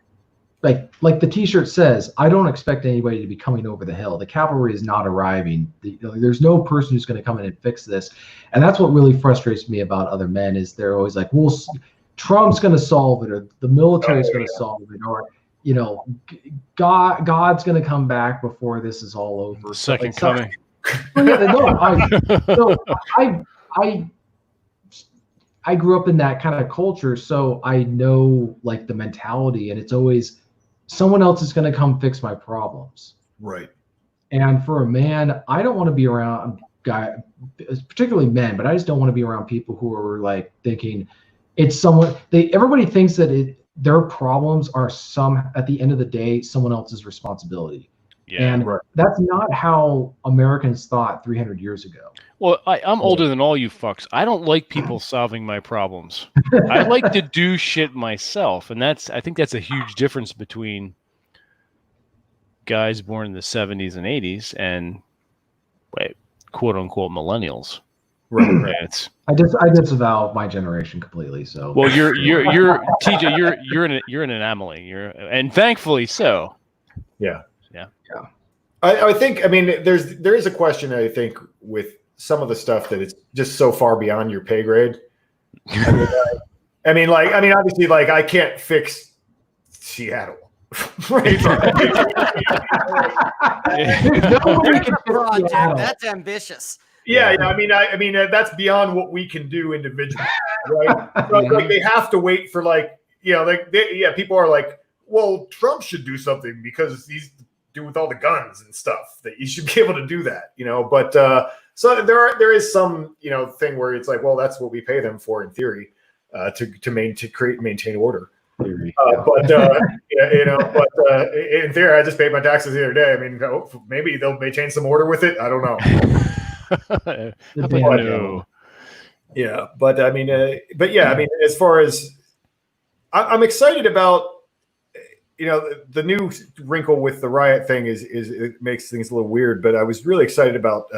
like the T-shirt says, I don't expect anybody to be coming over the hill. The cavalry is not arriving. There's no person who's going to come in and fix this. And that's what really frustrates me about other men is they're always like, well, Trump's going to solve it, or the military is going to solve it, or, you know, God's going to come back before this is all over. Second coming. I grew up in that kind of culture, so I know like the mentality, and it's always someone else is going to come fix my problems. Right. And for a man, I don't want to be around particularly men, but I just don't want to be around people who are like thinking it's someone. Everybody thinks that their problems are at the end of the day, someone else's responsibility. Yeah, and that's not how Americans thought 300 years ago. Well, I'm older than all you fucks. I don't like people solving my problems. I like to do shit myself, and I think that's a huge difference between guys born in the 70s and 80s and quote unquote millennials. Right. Yeah, it's I disavow my generation completely. So well, you're TJ, you're an anomaly. And thankfully so. Yeah. Yeah. I think, I mean, there is a question, I think, with some of the stuff that it's just so far beyond your pay grade. I mean, obviously, like, I can't fix Seattle. Right? That's ambitious. Yeah. I mean, that's beyond what we can do individually, right? So it's like they have to wait for, like, people are like, well, Trump should do something because he's do with all the guns and stuff, that you should be able to do that, but so there is some thing where it's like, well, that's what we pay them for in theory, to maintain order. But in theory, I just paid my taxes the other day. I mean, maybe they'll maintain some order with it. I don't know. Yeah, but I mean, as far as I'm excited about, the new wrinkle with the riot thing is it makes things a little weird, but I was really excited about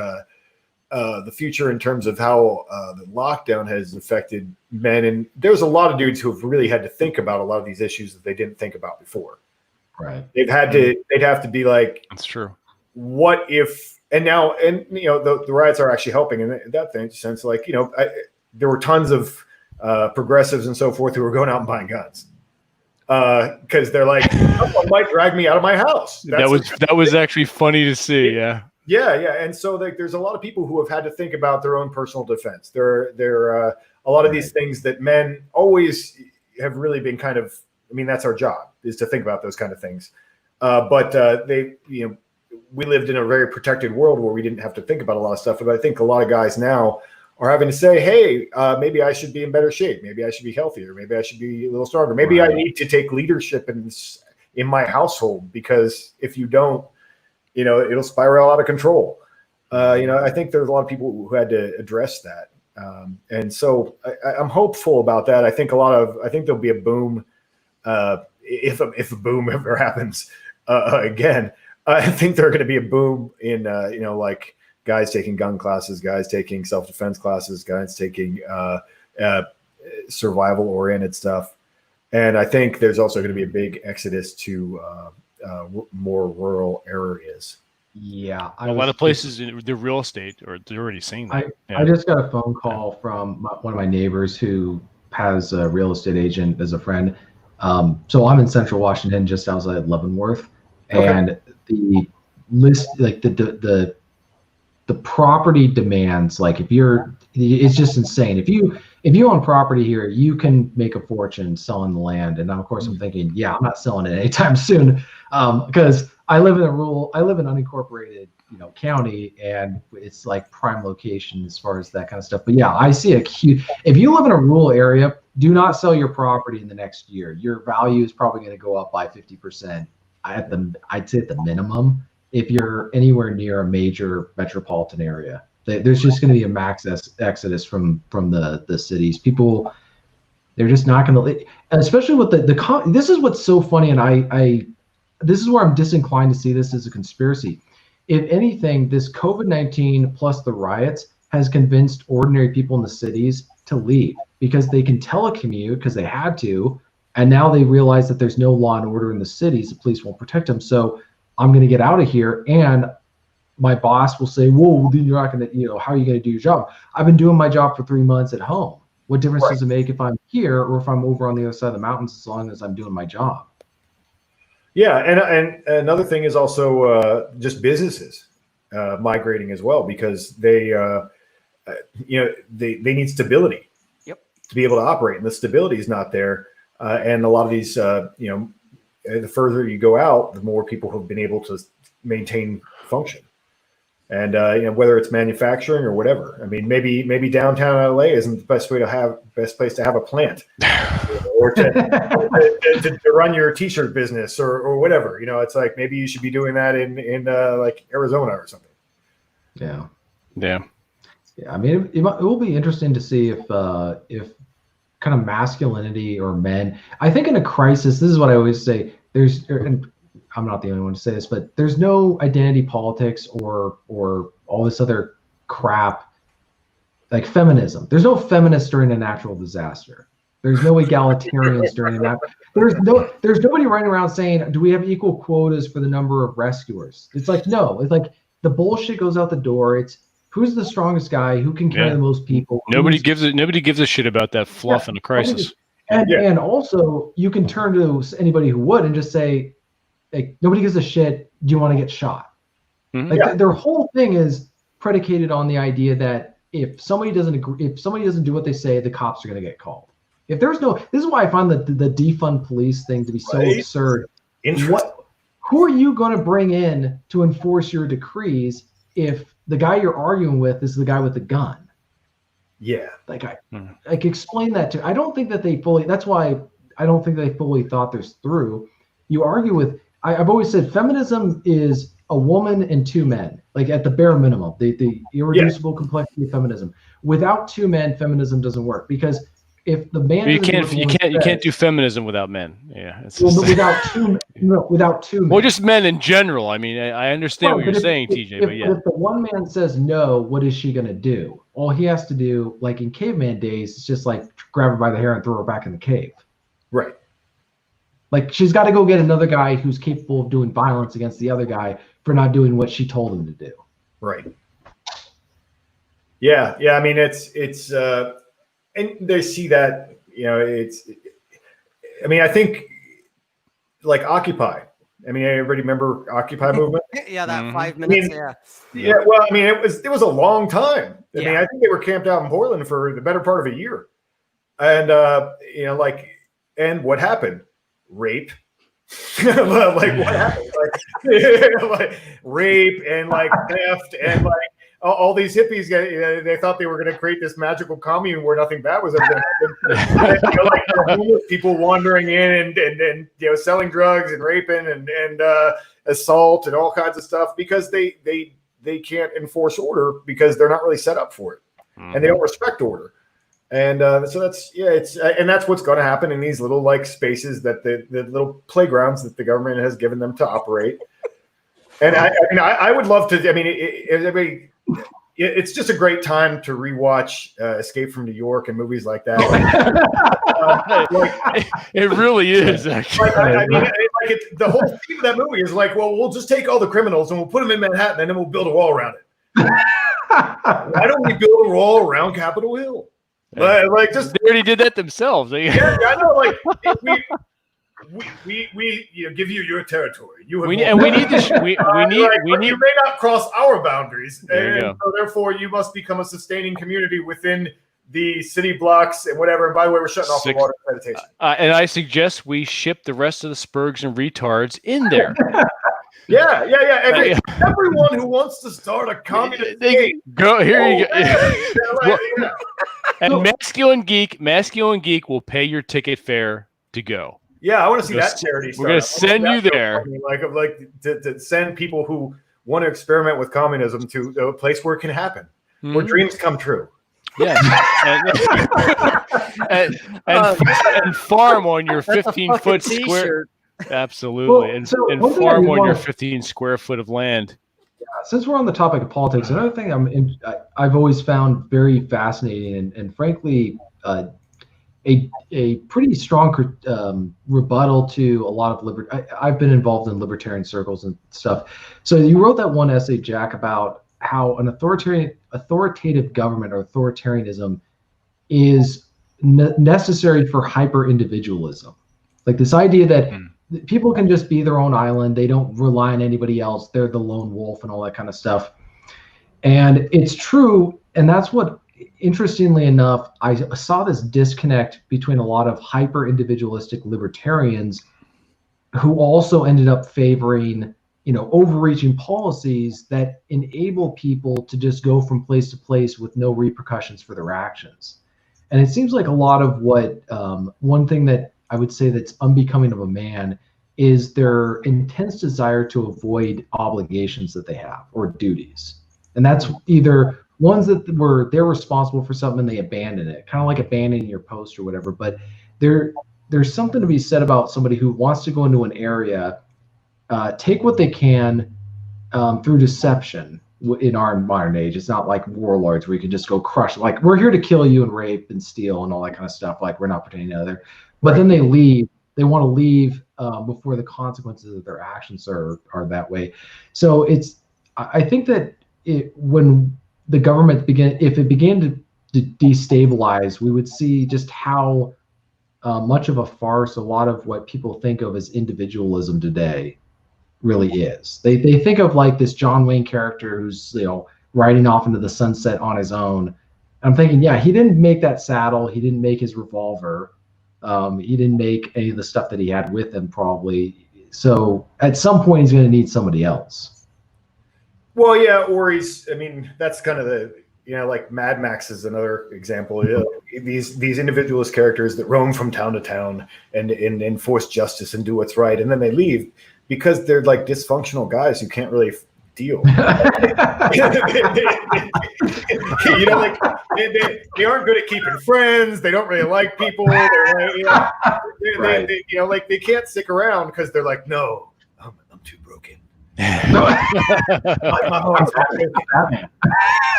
the future in terms of how the lockdown has affected men. And there's a lot of dudes who have really had to think about a lot of these issues that they didn't think about before. Right. They'd have to be like, that's true. What if, the riots are actually helping in that sense. Like, there were tons of progressives and so forth who were going out and buying guns. Because they're like, someone might drag me out of my house. That was actually funny to see. Yeah. And so there's a lot of people who have had to think about their own personal defense. There are a lot of these things that men always have really been kind of. I mean, that's our job, is to think about those kind of things. But we lived in a very protected world where we didn't have to think about a lot of stuff. But I think a lot of guys now are having to say, hey, maybe I should be in better shape. Maybe I should be healthier. Maybe I should be a little stronger. Maybe I need to take leadership in my household, because if you don't, it'll spiral out of control. I think there's a lot of people who had to address that. And so I'm hopeful about that. I think there'll be a boom, if a boom ever happens again. I think there's going to be a boom in, like, guys taking gun classes, guys taking self-defense classes, guys taking survival-oriented stuff. And I think there's also going to be a big exodus to more rural areas. Yeah. A lot of places in the real estate, or they're already seeing that. I just got a phone call from one of my neighbors who has a real estate agent as a friend. So I'm in Central Washington, just outside Leavenworth. Okay. And the list, like the property demands, like it's just insane. If you own property here, you can make a fortune selling the land. And now, of course, I'm thinking, I'm not selling it anytime soon, because I live in unincorporated, county, and it's like prime location as far as that kind of stuff. But I see if you live in a rural area, do not sell your property in the next year. Your value is probably going to go up by 50%. I'd say at the minimum, if you're anywhere near a major metropolitan area. There's just going to be a max exodus from the cities. People, they're just not going to, especially with this is what's so funny, and this is where I'm disinclined to see this as a conspiracy. If anything, this COVID-19 plus the riots has convinced ordinary people in the cities to leave, because they can telecommute because they had to, and now they realize that there's no law and order in the cities. The police won't protect them. So I'm going to get out of here, and my boss will say, whoa, then you're not going to, how are you going to do your job? I've been doing my job for 3 months at home. What difference does it make if I'm here or if I'm over on the other side of the mountains, as long as I'm doing my job? Yeah. And another thing is also just businesses migrating as well, because they need stability to be able to operate, and the stability is not there. And a lot of these, the further you go out, the more people have been able to maintain function. And whether it's manufacturing or whatever. I mean, maybe downtown LA isn't the best place to have a plant, or to run your t-shirt business or whatever. It's like, maybe you should be doing that in like Arizona or something. Yeah. I mean, it will be interesting to see if kind of masculinity or men. I think in a crisis, this is what I always say. And I'm not the only one to say this, but there's no identity politics or all this other crap like feminism. There's no feminists during a natural disaster. There's no egalitarians during that. There's nobody running around saying, do we have equal quotas for the number of rescuers? It's like, no. It's like the bullshit goes out the door. It's who's the strongest guy, who can carry the most people. Nobody gives a shit about that fluff in a crisis. And also, you can turn to anybody who would and just say, like, nobody gives a shit. Do you want to get shot? Like their whole thing is predicated on the idea that if somebody doesn't do what they say, the cops are going to get called. If there's no, this is why I find the defund police thing to be so absurd. Who are you going to bring in to enforce your decrees if the guy you're arguing with is the guy with the gun? Yeah. Like explain that to. I don't think that they fully. That's why I don't think they fully thought this through. You argue with. I've always said feminism is a woman and two men, like at the bare minimum, the irreducible complexity of feminism. Without two men, feminism doesn't work, because if the man you can't do feminism without men. Yeah, without two men. Well, just men in general. I mean, I understand what you're saying, TJ. But if the one man says no, what is she going to do? All he has to do, like in caveman days, is just like grab her by the hair and throw her back in the cave. Right. Like she's got to go get another guy who's capable of doing violence against the other guy for not doing what she told him to do. Right. Yeah. I mean, it's and they see that, I mean, I think like Occupy. I mean, everybody remember Occupy movement? Yeah, that 5 minutes. Yeah. Well, I mean, it was a long time. I mean, I think they were camped out in Portland for the better part of a year, and and what happened? Rape. Like what happened? Like rape and like theft and like all these hippies. They thought they were going to create this magical commune where nothing bad was ever going to happen. Like homeless people wandering in and selling drugs and raping and assault and all kinds of stuff because they can't enforce order because they're not really set up for it and they don't respect order. And so that's and that's what's going to happen in these little like spaces that the little playgrounds that the government has given them to operate. And I would love to. I mean, it's just a great time to rewatch Escape from New York and movies like that. It really is. Actually, the whole theme of that movie is like, well, we'll just take all the criminals and we'll put them in Manhattan and then we'll build a wall around it. Why don't we build a wall around Capitol Hill? Like just they already did that themselves. Yeah, I know. Like we give you your territory. We need you may not cross our boundaries, and so therefore you must become a sustaining community within the city blocks and whatever. And by the way, we're shutting off the water sanitation. And I suggest we ship the rest of the Spurgs and retards in there. Yeah. Everyone who wants to start a communist go here. You go. And Masculine Geek will pay your ticket fare to go. Yeah, I want to see that charity. We're going to send you there. Like to send people who want to experiment with communism to a place where it can happen, where dreams come true. Yeah, and farm on your 15-foot square. Absolutely, and farm on your 15 square foot of land. Since we're on the topic of politics, another thing I've always found very fascinating and frankly a pretty strong rebuttal to a lot of I've been involved in libertarian circles and stuff. So you wrote that one essay, Jack, about how an authoritative government or authoritarianism is necessary for hyper-individualism. Like this idea that people can just be their own island. They don't rely on anybody else. They're the lone wolf and all that kind of stuff. And it's true. And that's what, interestingly enough, I saw this disconnect between a lot of hyper-individualistic libertarians who also ended up favoring, overreaching policies that enable people to just go from place to place with no repercussions for their actions. And it seems like a lot of what, one thing that I would say that's unbecoming of a man is their intense desire to avoid obligations that they have or duties. And that's either ones that they're responsible for something and they abandon it, kind of like abandoning your post or whatever. But there's something to be said about somebody who wants to go into an area, take what they can through deception, in our modern age. It's not like warlords where you can just go crush. Like, we're here to kill you and rape and steal and all that kind of stuff. Like, we're not pretending other. But then they leave. They want to leave before the consequences of their actions are that way. So I think that when the government if it began to destabilize, we would see just how much of a farce a lot of what people think of as individualism today really is. They think of like this John Wayne character who's, you know, riding off into the sunset on his own. I'm thinking, yeah, he didn't make that saddle. He didn't make his revolver. He didn't make any of the stuff that he had with him, probably. So at some point, he's going to need somebody else. Well, yeah, or I mean, that's kind of the, you know, like Mad Max is another example. You know, these individualist characters that roam from town to town and enforce justice and do what's right, and then they leave because they're like dysfunctional guys who can't really deal. You know, like they aren't good at keeping friends. They don't really like people. They're, you know, like they can't stick around because they're like, no, I'm too broken. Yeah. You're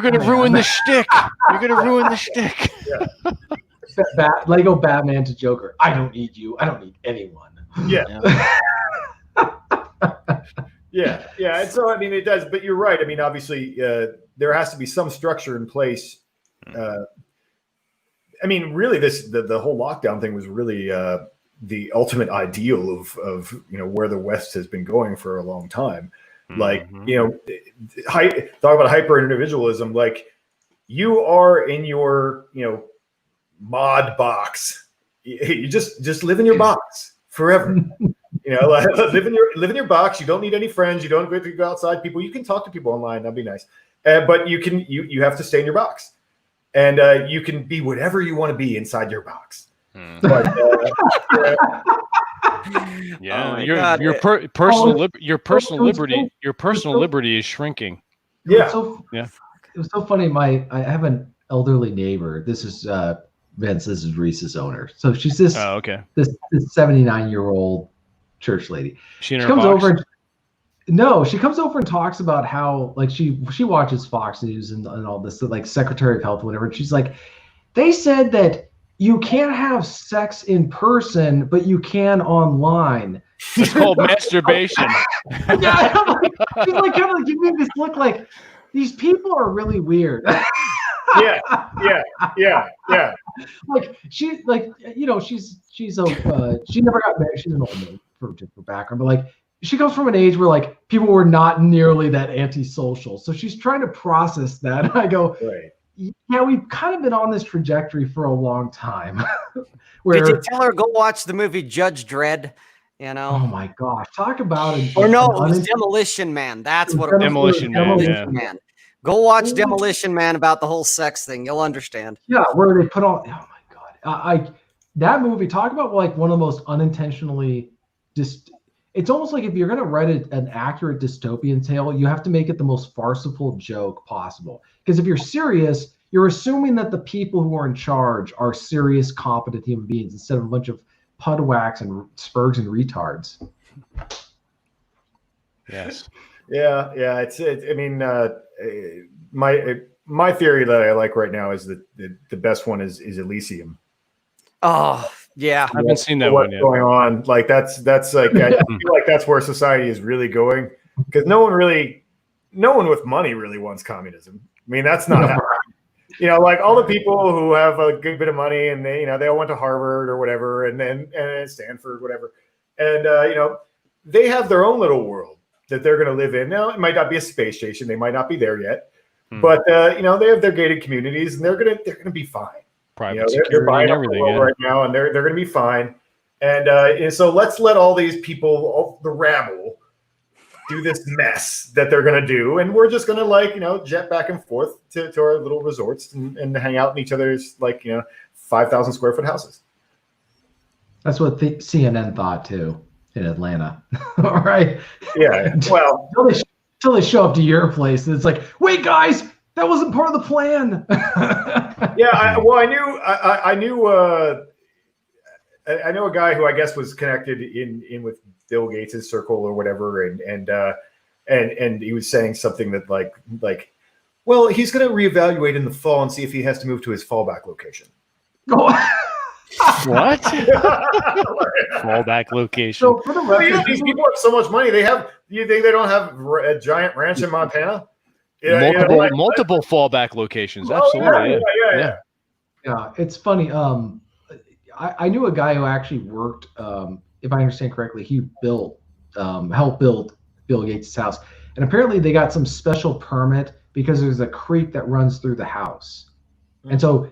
gonna ruin the shtick. You're gonna ruin the shtick. Yeah. Lego Batman to Joker. I don't need you. I don't need anyone. Yeah. Yeah. And so, I mean, it does, but you're right. I mean, obviously, there has to be some structure in place. I mean, really, the whole lockdown thing was really the ultimate ideal of you know, where the West has been going for a long time. Like, you know, talk about hyper individualism. Like, you are in your, you know, mod box. You just live in your box forever. You know, like, live in your box. You don't need any friends. You don't have to go outside people. You can talk to people online. That'd be nice. But you have to stay in your box, and you can be whatever you want to be inside your box. But, yeah, your personal liberty is shrinking. Yeah, it was so funny. I have an elderly neighbor. This is Vince. This is Reese's owner. So she's this 79-year-old church lady. She comes over. She comes over and talks about how, like, she watches Fox News and all this, like Secretary of Health, whatever. And she's like, they said that you can't have sex in person, but you can online. It's called masturbation. Yeah, she's like, kind of giving me this look like these people are really weird. yeah. Like she, like, you know, she's she never got married. She's an old man for background, but like she comes from an age where like people were not nearly that antisocial. So she's trying to process that. And I go, right. Yeah, we've kind of been on this trajectory for a long time. Did you tell her go watch the movie Judge Dredd? You know? Oh my gosh, talk about it. Or no, it was Demolition Man. That's what it was. Demolition Man. Go watch Demolition Man about the whole sex thing. You'll understand. Yeah, where they put on. Oh my god, that movie. Talk about like one of the most unintentionally it's almost like if you're going to write an accurate dystopian tale, you have to make it the most farcical joke possible. Because if you're serious, you're assuming that the people who are in charge are serious, competent human beings instead of a bunch of pudwax and spurgs and retards. Yes. Yeah. I mean, my theory that I like right now is that the best one is Elysium. Oh, yeah. I haven't seen that one yet. What's going on? Like that's like I feel like that's where society is really going, because no one with money really wants communism. I mean, that's not happening. You know, like all the people who have a good bit of money and they all went to Harvard or whatever, and Stanford, whatever, and you know, they have their own little world that they're going to live in. Now, it might not be a space station, they might not be there yet, but you know, they have their gated communities, and they're gonna be fine. Private security and everything right now, and they're going to be fine. And so let's let all these people, the rabble, do this mess that they're going to do, and we're just going to, like, you know, jet back and forth to our little resorts and hang out in each other's, like, you know, 5,000 square foot houses. That's what CNN thought too in Atlanta. All right. Yeah. Well, until they show up to your place, and it's like, wait, guys, that wasn't part of the plan. Yeah. I know a guy who I guess was connected in with Bill Gates' circle or whatever, and and he was saying something that like, well, he's going to reevaluate in the fall and see if he has to move to his fallback location. What? Fallback location. So for the record, These people have so much money. You think they don't have a giant ranch in Montana? Multiple fallback locations. Oh, Absolutely. Yeah, it's funny. I knew a guy who actually worked, if I understand correctly, he helped build Bill Gates' house. And apparently they got some special permit because there's a creek that runs through the house. And so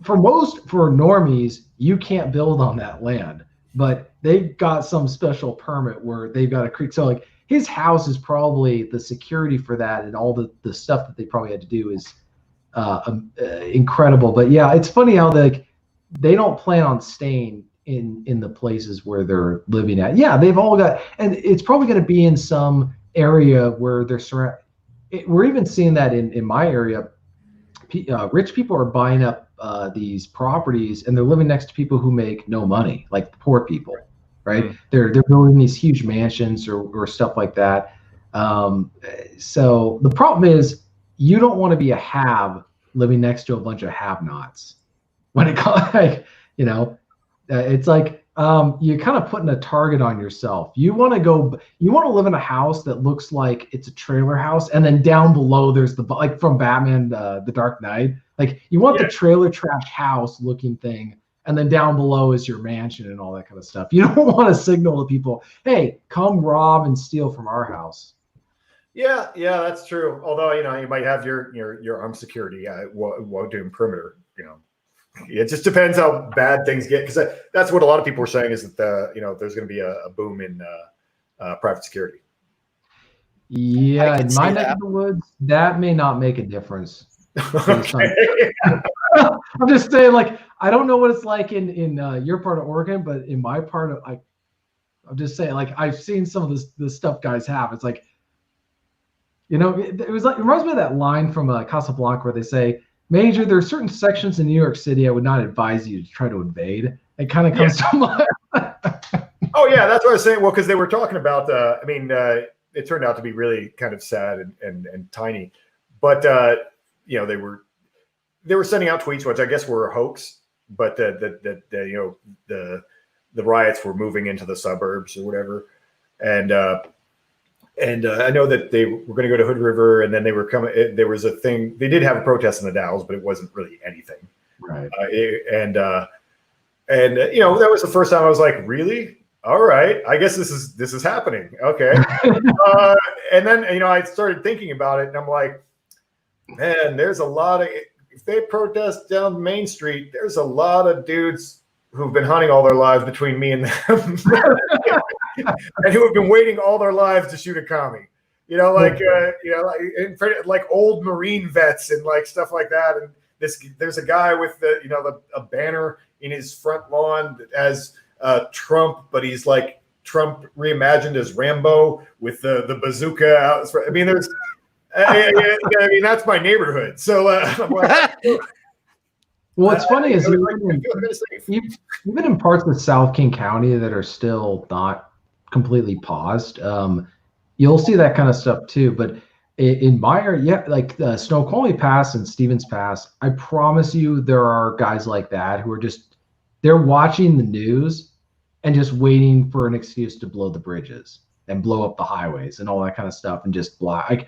for normies, you can't build on that land, but they've got some special permit where they've got a creek. So like his house is probably the security for that, and all the stuff that they probably had to do is incredible. But yeah, it's funny how they don't plan on staying in the places where they're living at. Yeah, they've all got, and it's probably going to be in some area where they're surrounded. We're even seeing that in my area. Rich people are buying up these properties, and they're living next to people who make no money, like poor people, right? Mm-hmm. They're building these huge mansions or stuff like that. So the problem is, you don't want to be a have living next to a bunch of have-nots. When it comes, it's like you're kind of putting a target on yourself. You want to live in a house that looks like it's a trailer house, and then down below there's like from Batman, the Dark Knight. Like you want the trailer trash house looking thing, and then down below is your mansion and all that kind of stuff. You don't want to signal to people, "Hey, come rob and steal from our house." Yeah, that's true. Although you might have your armed security while doing perimeter. It just depends how bad things get, because that's what a lot of people are saying is that there's going to be a boom in private security. Yeah, in my neck of the woods, that may not make a difference. Okay. I'm just saying, like, I don't know what it's like in your part of Oregon, but in my part of, I'm just saying, like, I've seen some of the stuff guys have. It's like, it reminds me of that line from Casablanca where they say, "Major, there are certain sections in New York City I would not advise you to try to invade." It kind of comes to mind. Oh yeah, that's what I was saying. Well, because they were talking about, it turned out to be really kind of sad and tiny, but they were sending out tweets, which I guess were a hoax, but the riots were moving into the suburbs or whatever, and I know that they were going to go to Hood River, and then they were coming. There was a thing. They did have a protest in the Dalles, but it wasn't really anything. Right. That was the first time I was like, really? All right, I guess this is happening. Okay. And then I started thinking about it, and I'm like, man, there's a lot of, if they protest down Main Street, there's a lot of dudes who've been hunting all their lives between me and them. And who have been waiting all their lives to shoot a commie, like old Marine vets and like stuff like that. And there's a guy with a banner in his front lawn as Trump, but he's like Trump reimagined as Rambo with the bazooka out. I mean, that's my neighborhood. So I'm like, what's funny is even in parts of South King County that are still not completely paused, you'll see that kind of stuff too. But in my area, like the Snoqualmie Pass and Stevens Pass, I promise you there are guys like that who are they're watching the news and just waiting for an excuse to blow the bridges and blow up the highways and all that kind of stuff and just block.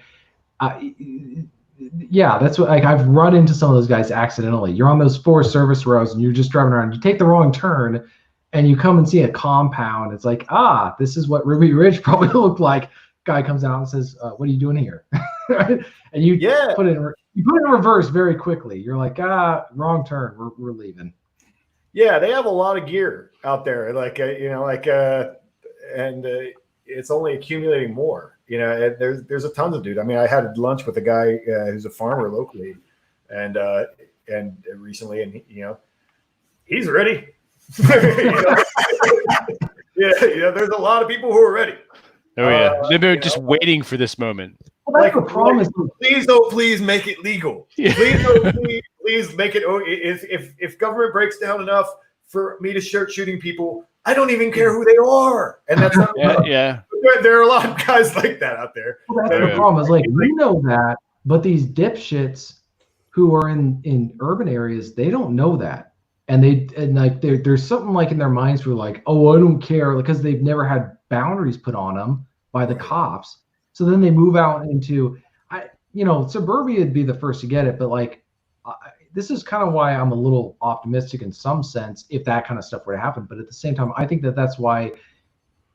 That's what I've run into some of those guys accidentally. You're on those 4 service roads and you're just driving around. You take the wrong turn and you come and see a compound. It's like, this is what Ruby Ridge probably looked like. Guy comes out and says, "What are you doing here?" And you put it in reverse very quickly. You're like, wrong turn. We're leaving. Yeah, they have a lot of gear out there, and it's only accumulating more. There's a tons of dude. I mean, I had lunch with a guy who's a farmer locally, and recently, and he's ready. There's a lot of people who are ready. Oh yeah, they've been just waiting for this moment. Well, that's the promise. Please make it legal. Please make it. If government breaks down enough, for me to start shooting people, I don't even care who they are. And that's not there are a lot of guys like that out there. Well, that's the problem. Is like, we know that, but these dipshits who are in urban areas, they don't know that. And there's something like in their minds where like, oh, I don't care, because they've never had boundaries put on them by the cops. So then they move out into, suburbia would be the first to get it, but like, this is kind of why I'm a little optimistic in some sense if that kind of stuff were to happen. But at the same time, I think that's why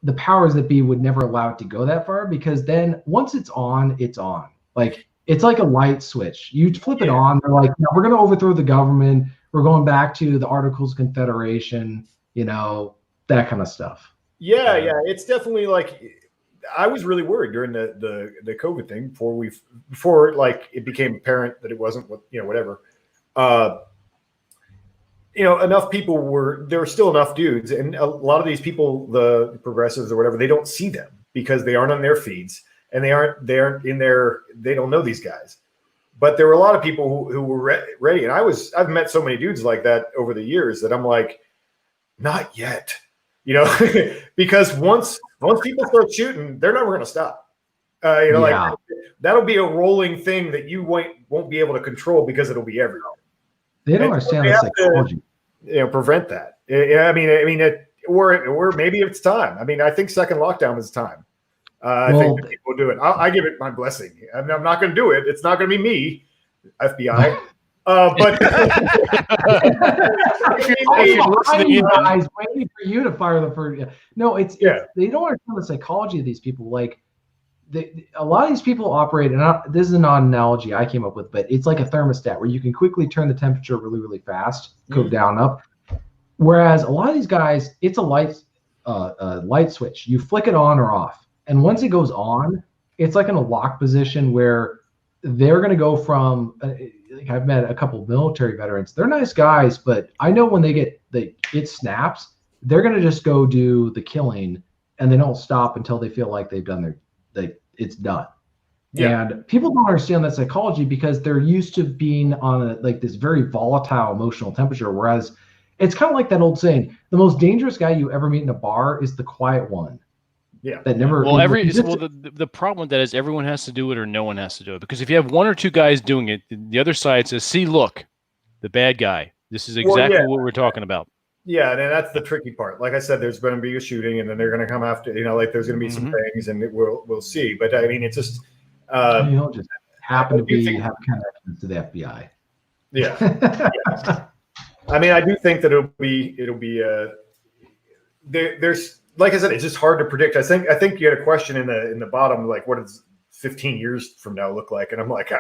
the powers that be would never allow it to go that far, because then once it's on, it's on. Like, it's like a light switch. You flip it on, they're like, no, we're going to overthrow the government. We're going back to the Articles of Confederation, that kind of stuff. Yeah. It's definitely like, I was really worried during the COVID thing before like it became apparent that it wasn't whatever. Enough people there were still enough dudes, and a lot of these people, the progressives or whatever, they don't see them because they aren't on their feeds and they aren't in their, they don't know these guys. But there were a lot of people who were ready. And I've met so many dudes like that over the years that I'm like, not yet, because once people start shooting, they're never going to stop. Like that'll be a rolling thing that you won't be able to control because it'll be everywhere. They don't understand the psychology. Prevent that. Or maybe it's time. I mean, I think second lockdown is time. I think that people do it. I give it my blessing. I'm not going to do it. It's not going to be me, FBI. But guys waiting for you to fire the first. No, it's they don't understand the psychology of these people. Like, a lot of these people operate, and this is not an analogy I came up with, but it's like a thermostat where you can quickly turn the temperature really, really fast, go down, up. Whereas a lot of these guys, it's a light switch. You flick it on or off. And once it goes on, it's like in a lock position where they're going to go from, like I've met a couple of military veterans. They're nice guys, but I know when it snaps, they're going to just go do the killing, and they don't stop until they feel like they've done it's done. Yeah. And people don't understand that psychology because they're used to being on this very volatile emotional temperature. Whereas it's kind of like that old saying, the most dangerous guy you ever meet in a bar is the quiet one. Yeah. That never. Well, the problem with that is everyone has to do it or no one has to do it. Because if you have one or two guys doing it, the other side says, see, look, the bad guy. This is exactly what we're talking about. Yeah, and that's the tricky part. Like I said, there's going to be a shooting, and then they're going to come after. There's going to be some things, and we'll see. But I mean, it's just just happen to have connections to the FBI. Yeah. I mean, I do think that it'll be. There's, like I said, it's just hard to predict. I think you had a question in the bottom, like, what does 15 years from now look like? And I'm like,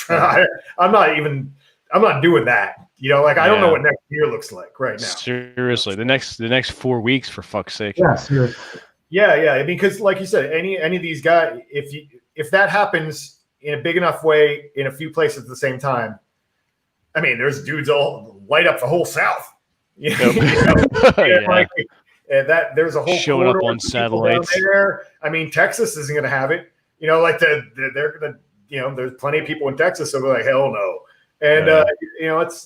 I'm not doing that. I don't know what next year looks like right now. Seriously, the next 4 weeks, for fuck's sake. Yeah, seriously. Yeah. I mean, because like you said, any of these guys, if that happens in a big enough way in a few places at the same time, I mean, there's dudes all light up the whole South. There's a whole showing up on satellites there. I mean, Texas isn't going to have it. They're going to. There's plenty of people in Texas who'll be like, hell no. And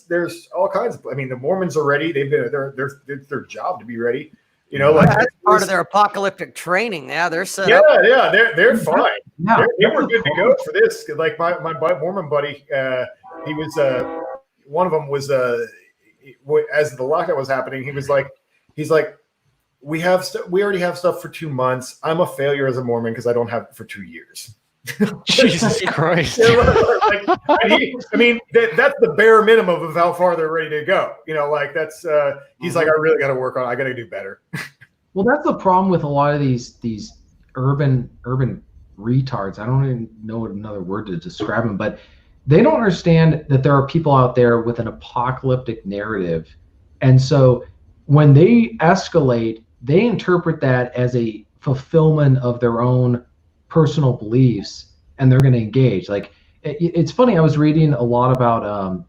there's all kinds of. I mean, the Mormons are ready. It's their job to be ready. That's part of their apocalyptic training. Yeah, they're set up. Yeah, they're fine. Yeah, they were good to go for this. Like my Mormon buddy, he was one of them was as the lockdown was happening, he's like, we already have stuff for 2 months. I'm a failure as a Mormon because I don't have it for 2 years. Jesus Christ. I mean, that's the bare minimum of how far they're ready to go. That's he's like, I really got to work on it. I got to do better. Well, that's the problem with a lot of these urban retards. I don't even know another word to describe them, but they don't understand that there are people out there with an apocalyptic narrative. And so when they escalate, they interpret that as a fulfillment of their own personal beliefs, and they're going to engage. Like, it's funny, I was reading a lot about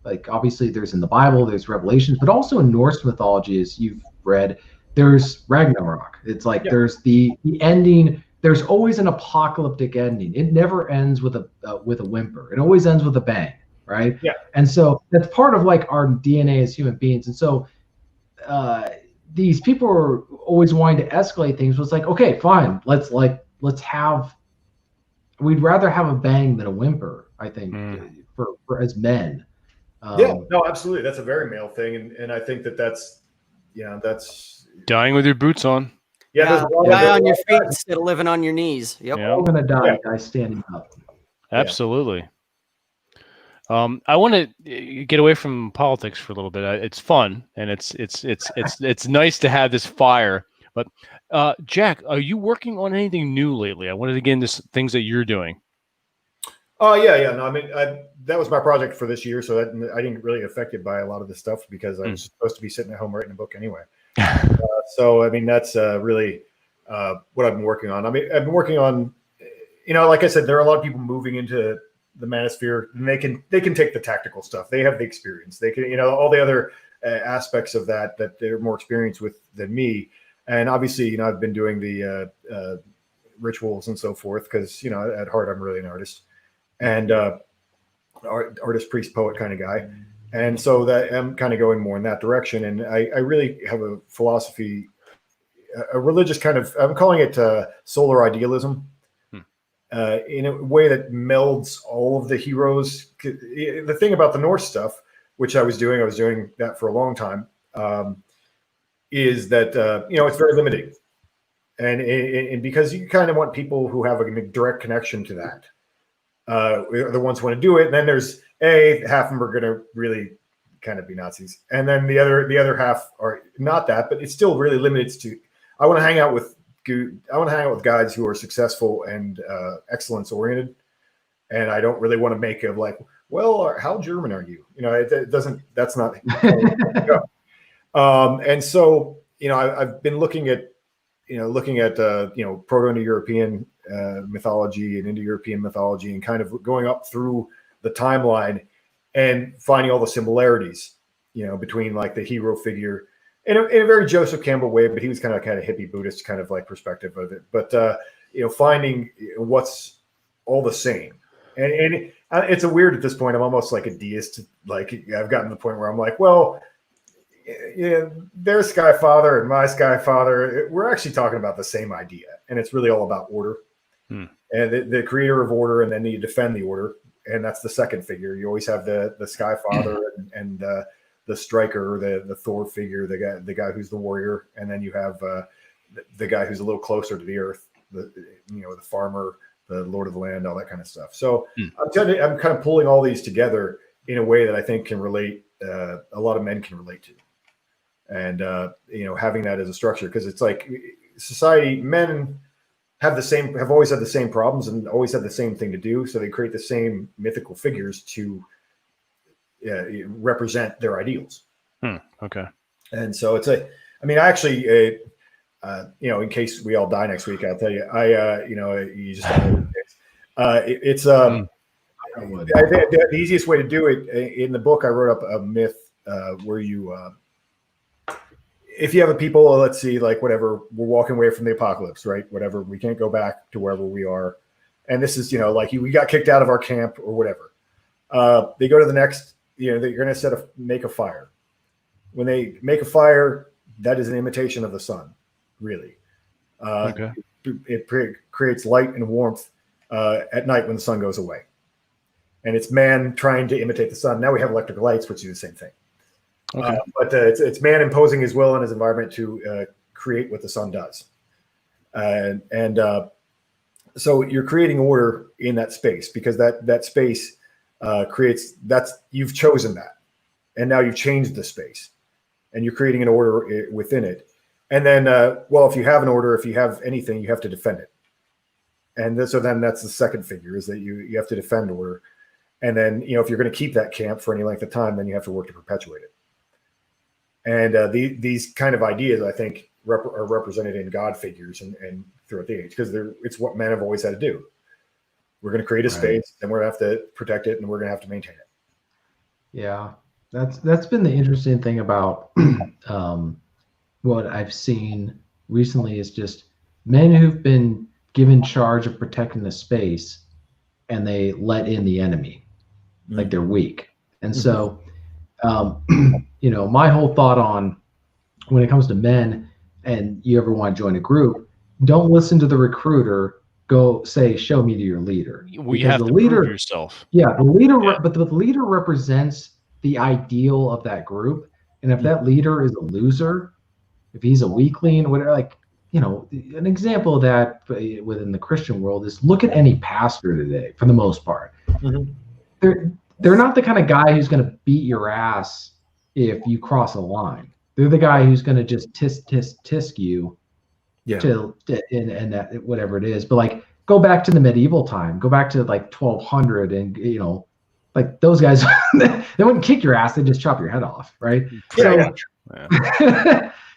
like, obviously there's in the Bible, there's Revelations, but also in Norse mythology, as you've read, there's Ragnarok. It's like there's the ending. There's always an apocalyptic ending. It never ends with a whimper. It always ends with a bang, right? Yeah. And so that's part of like our DNA as human beings. And so these people are always wanting to escalate things. Was like, okay, fine, let's have. We'd rather have a bang than a whimper, I think, for as men. Yeah, no, absolutely. That's a very male thing, and I think that's dying with your boots on. Yeah, Yeah, there's a lot die of on your feet instead of living on your knees. Yep. Yeah. We're gonna die, Yeah. guys standing up. Absolutely. I want to get away from politics for a little bit. It's fun, and it's nice to have this fire. But Jack, are you working on anything new lately? I wanted to get into things that you're doing. Oh yeah. No, I mean, that was my project for this year, so that I didn't really affected by a lot of this stuff because I was supposed to be sitting at home writing a book anyway. So I mean, that's really what I've been working on. I mean, I've been working on, like I said, there are a lot of people moving into the manosphere, and they can take the tactical stuff. They have the experience. They can, all the other aspects of that they're more experienced with than me. And obviously, I've been doing the rituals and so forth because, at heart, I'm really an artist and artist, priest, poet kind of guy. And so that I'm kind of going more in that direction. And I really have a philosophy, a religious kind of, I'm calling it solar idealism. In a way that melds all of the heroes. The thing about the Norse stuff, which I was doing that for a long time, is that it's very limiting, and because you kind of want people who have a direct connection to that, the ones who want to do it. And then there's half of them are going to really kind of be Nazis, and then the other half are not that, but it's still really limited to. I want to hang out with guys who are successful and excellence oriented, and I don't really want to make of like, well, how German are you? It doesn't. That's not. And so I've been looking at Proto-Indo-European mythology and Indo-European mythology, and kind of going up through the timeline and finding all the similarities, between like the hero figure. In a very Joseph Campbell way, but he was kind of hippie Buddhist kind of like perspective of it. But finding what's all the same, and it's a weird at this point. I'm almost like a deist. Like I've gotten to the point where I'm like, well, their Sky Father and my Sky Father, we're actually talking about the same idea, and it's really all about order, and the creator of order, and then you defend the order, and that's the second figure. You always have the Sky Father and the striker, the Thor figure, the guy who's the warrior, and then you have the guy who's a little closer to the earth, the farmer, the lord of the land, all that kind of stuff. So I'm kind of pulling all these together in a way that I think can relate, a lot of men can relate to, and having that as a structure, because it's like society, men have always had the same problems and always had the same thing to do, so they create the same mythical figures to represent their ideals. Okay. And so it's actually, in case we all die next week, I'll tell you, you just it's the easiest way to do it. In the book, I wrote up a myth where you, if you have a people, let's see, like whatever, we're walking away from the apocalypse, right? Whatever, we can't go back to wherever we are. And this is, like we got kicked out of our camp or whatever. They go to the next, they're going to make a fire. When they make a fire, that is an imitation of the sun, really. Okay. It creates light and warmth at night when the sun goes away. And it's man trying to imitate the sun. Now we have electric lights, which do the same thing. Okay. But it's man imposing his will on his environment to create what the sun does. So you're creating order in that space, because that space you've chosen that, and now you've changed the space, and you're creating an order within it. And then, if you have an order, if you have anything, you have to defend it. And so then that's the second figure, is that you have to defend order. And then, if you're going to keep that camp for any length of time, then you have to work to perpetuate it. And these kind of ideas, I think, are represented in God figures and throughout the age, because it's what men have always had to do. We're going to create a space, and we're going to have to protect it, and we're going to have to maintain it. Yeah, that's been the interesting thing about what I've seen recently, is just men who've been given charge of protecting the space, and they let in the enemy. like they're weak. And so, my whole thought on when it comes to men, and you ever want to join a group, don't listen to the recruiter. Go say, show me to your leader. We have to prove yourself. Yeah, the leader, but the leader represents the ideal of that group. And if that leader is a loser, if he's a weakling, whatever, like, an example of that within the Christian world is look at any pastor today, for the most part. They're not the kind of guy who's going to beat your ass if you cross a line. They're the guy who's going to just tisk you to and that whatever it is. But like, go back to the medieval time, go back to like 1200, and like those guys, they wouldn't kick your ass; they just chop your head off, right?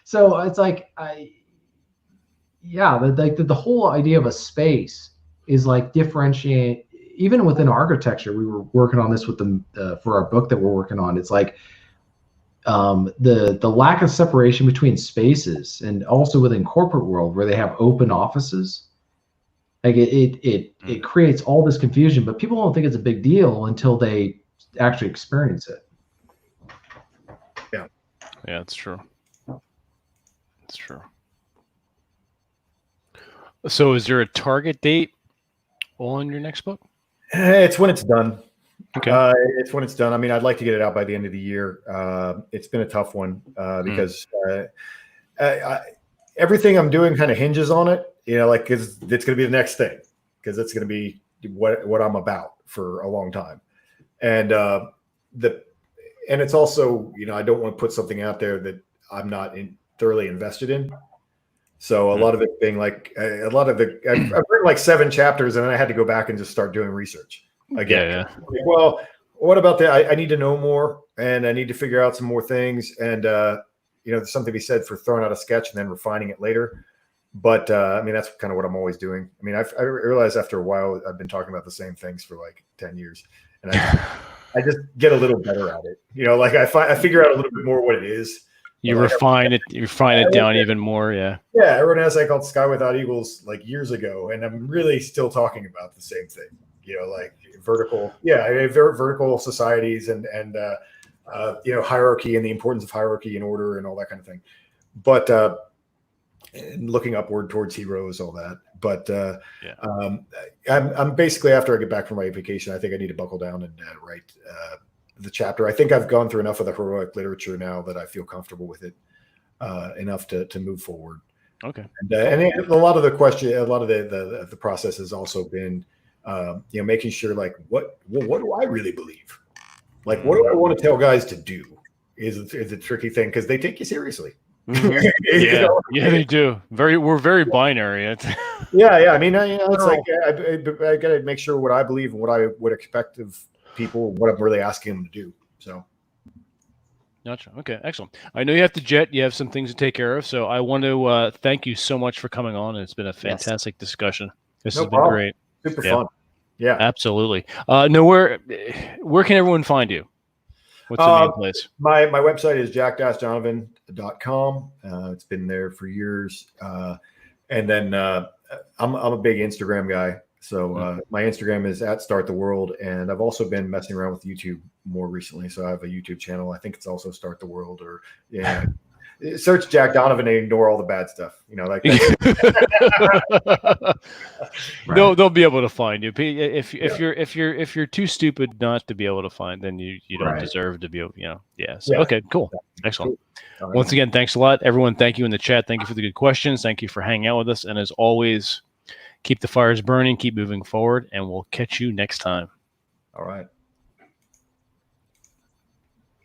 So it's like the whole idea of a space is like differentiate. Even within architecture, we were working on this with for our book that we're working on. It's like the lack of separation between spaces, and also within corporate world where they have open offices. Like it creates all this confusion, but people don't think it's a big deal until they actually experience it. Yeah, it's true. It's true. So is there a target date on your next book? It's when it's done. Okay. It's when it's done. I mean, I'd like to get it out by the end of the year. It's been a tough one because everything I'm doing kind of hinges on it. Like, cause it's going to be the next thing, because it's going to be what I'm about for a long time. And it's also, I don't want to put something out there that I'm not thoroughly invested in. So a lot of it being like I've written like 7 chapters, and then I had to go back and just start doing research again. Yeah. Well, what about that? I need to know more, and I need to figure out some more things. And there's something to be said for throwing out a sketch and then refining it later. But I mean, that's kind of what I'm always doing. I mean, I realized after a while I've been talking about the same things for like 10 years, and I just get a little better at it. Like I figure out a little bit more what it is. You refine it down even more. Yeah. Yeah. I wrote an essay called "Sky Without Eagles" like years ago, and I'm really still talking about the same thing. Like vertical societies and hierarchy and the importance of hierarchy and order and all that kind of thing. But and looking upward towards heroes, all that. But I'm basically, after I get back from my vacation, I think I need to buckle down and write the chapter. I think I've gone through enough of the heroic literature now that I feel comfortable with it enough to move forward. Okay. And a lot of the process has also been making sure, like, what do I really believe? Like, what do I want to tell guys to do is a tricky thing, because they take you seriously. Yeah, they do. We're very binary. Yeah. I mean, it's like I got to make sure what I believe and what I would expect of people, what I'm really asking them to do. So. Gotcha. Okay, excellent. I know you have to jet. You have some things to take care of. So I want to thank you so much for coming on. It's been a fantastic discussion. This has been great. Super fun. Yeah, absolutely. Where can everyone find you? What's the main place? My website is jack-donovan.com. It's been there for years. And then I'm a big Instagram guy. So my Instagram is @starttheworld, and I've also been messing around with YouTube more recently. So I have a YouTube channel. I think it's also Start the World, or search Jack Donovan and ignore all the bad stuff. Like right. They'll be able to find you. If you're too stupid not to be able to find, then you don't deserve to be able. So okay, cool, excellent. Cool. Once again, thanks a lot, everyone. Thank you in the chat. Thank you for the good questions. Thank you for hanging out with us. And as always, keep the fires burning, keep moving forward, and we'll catch you next time. All right.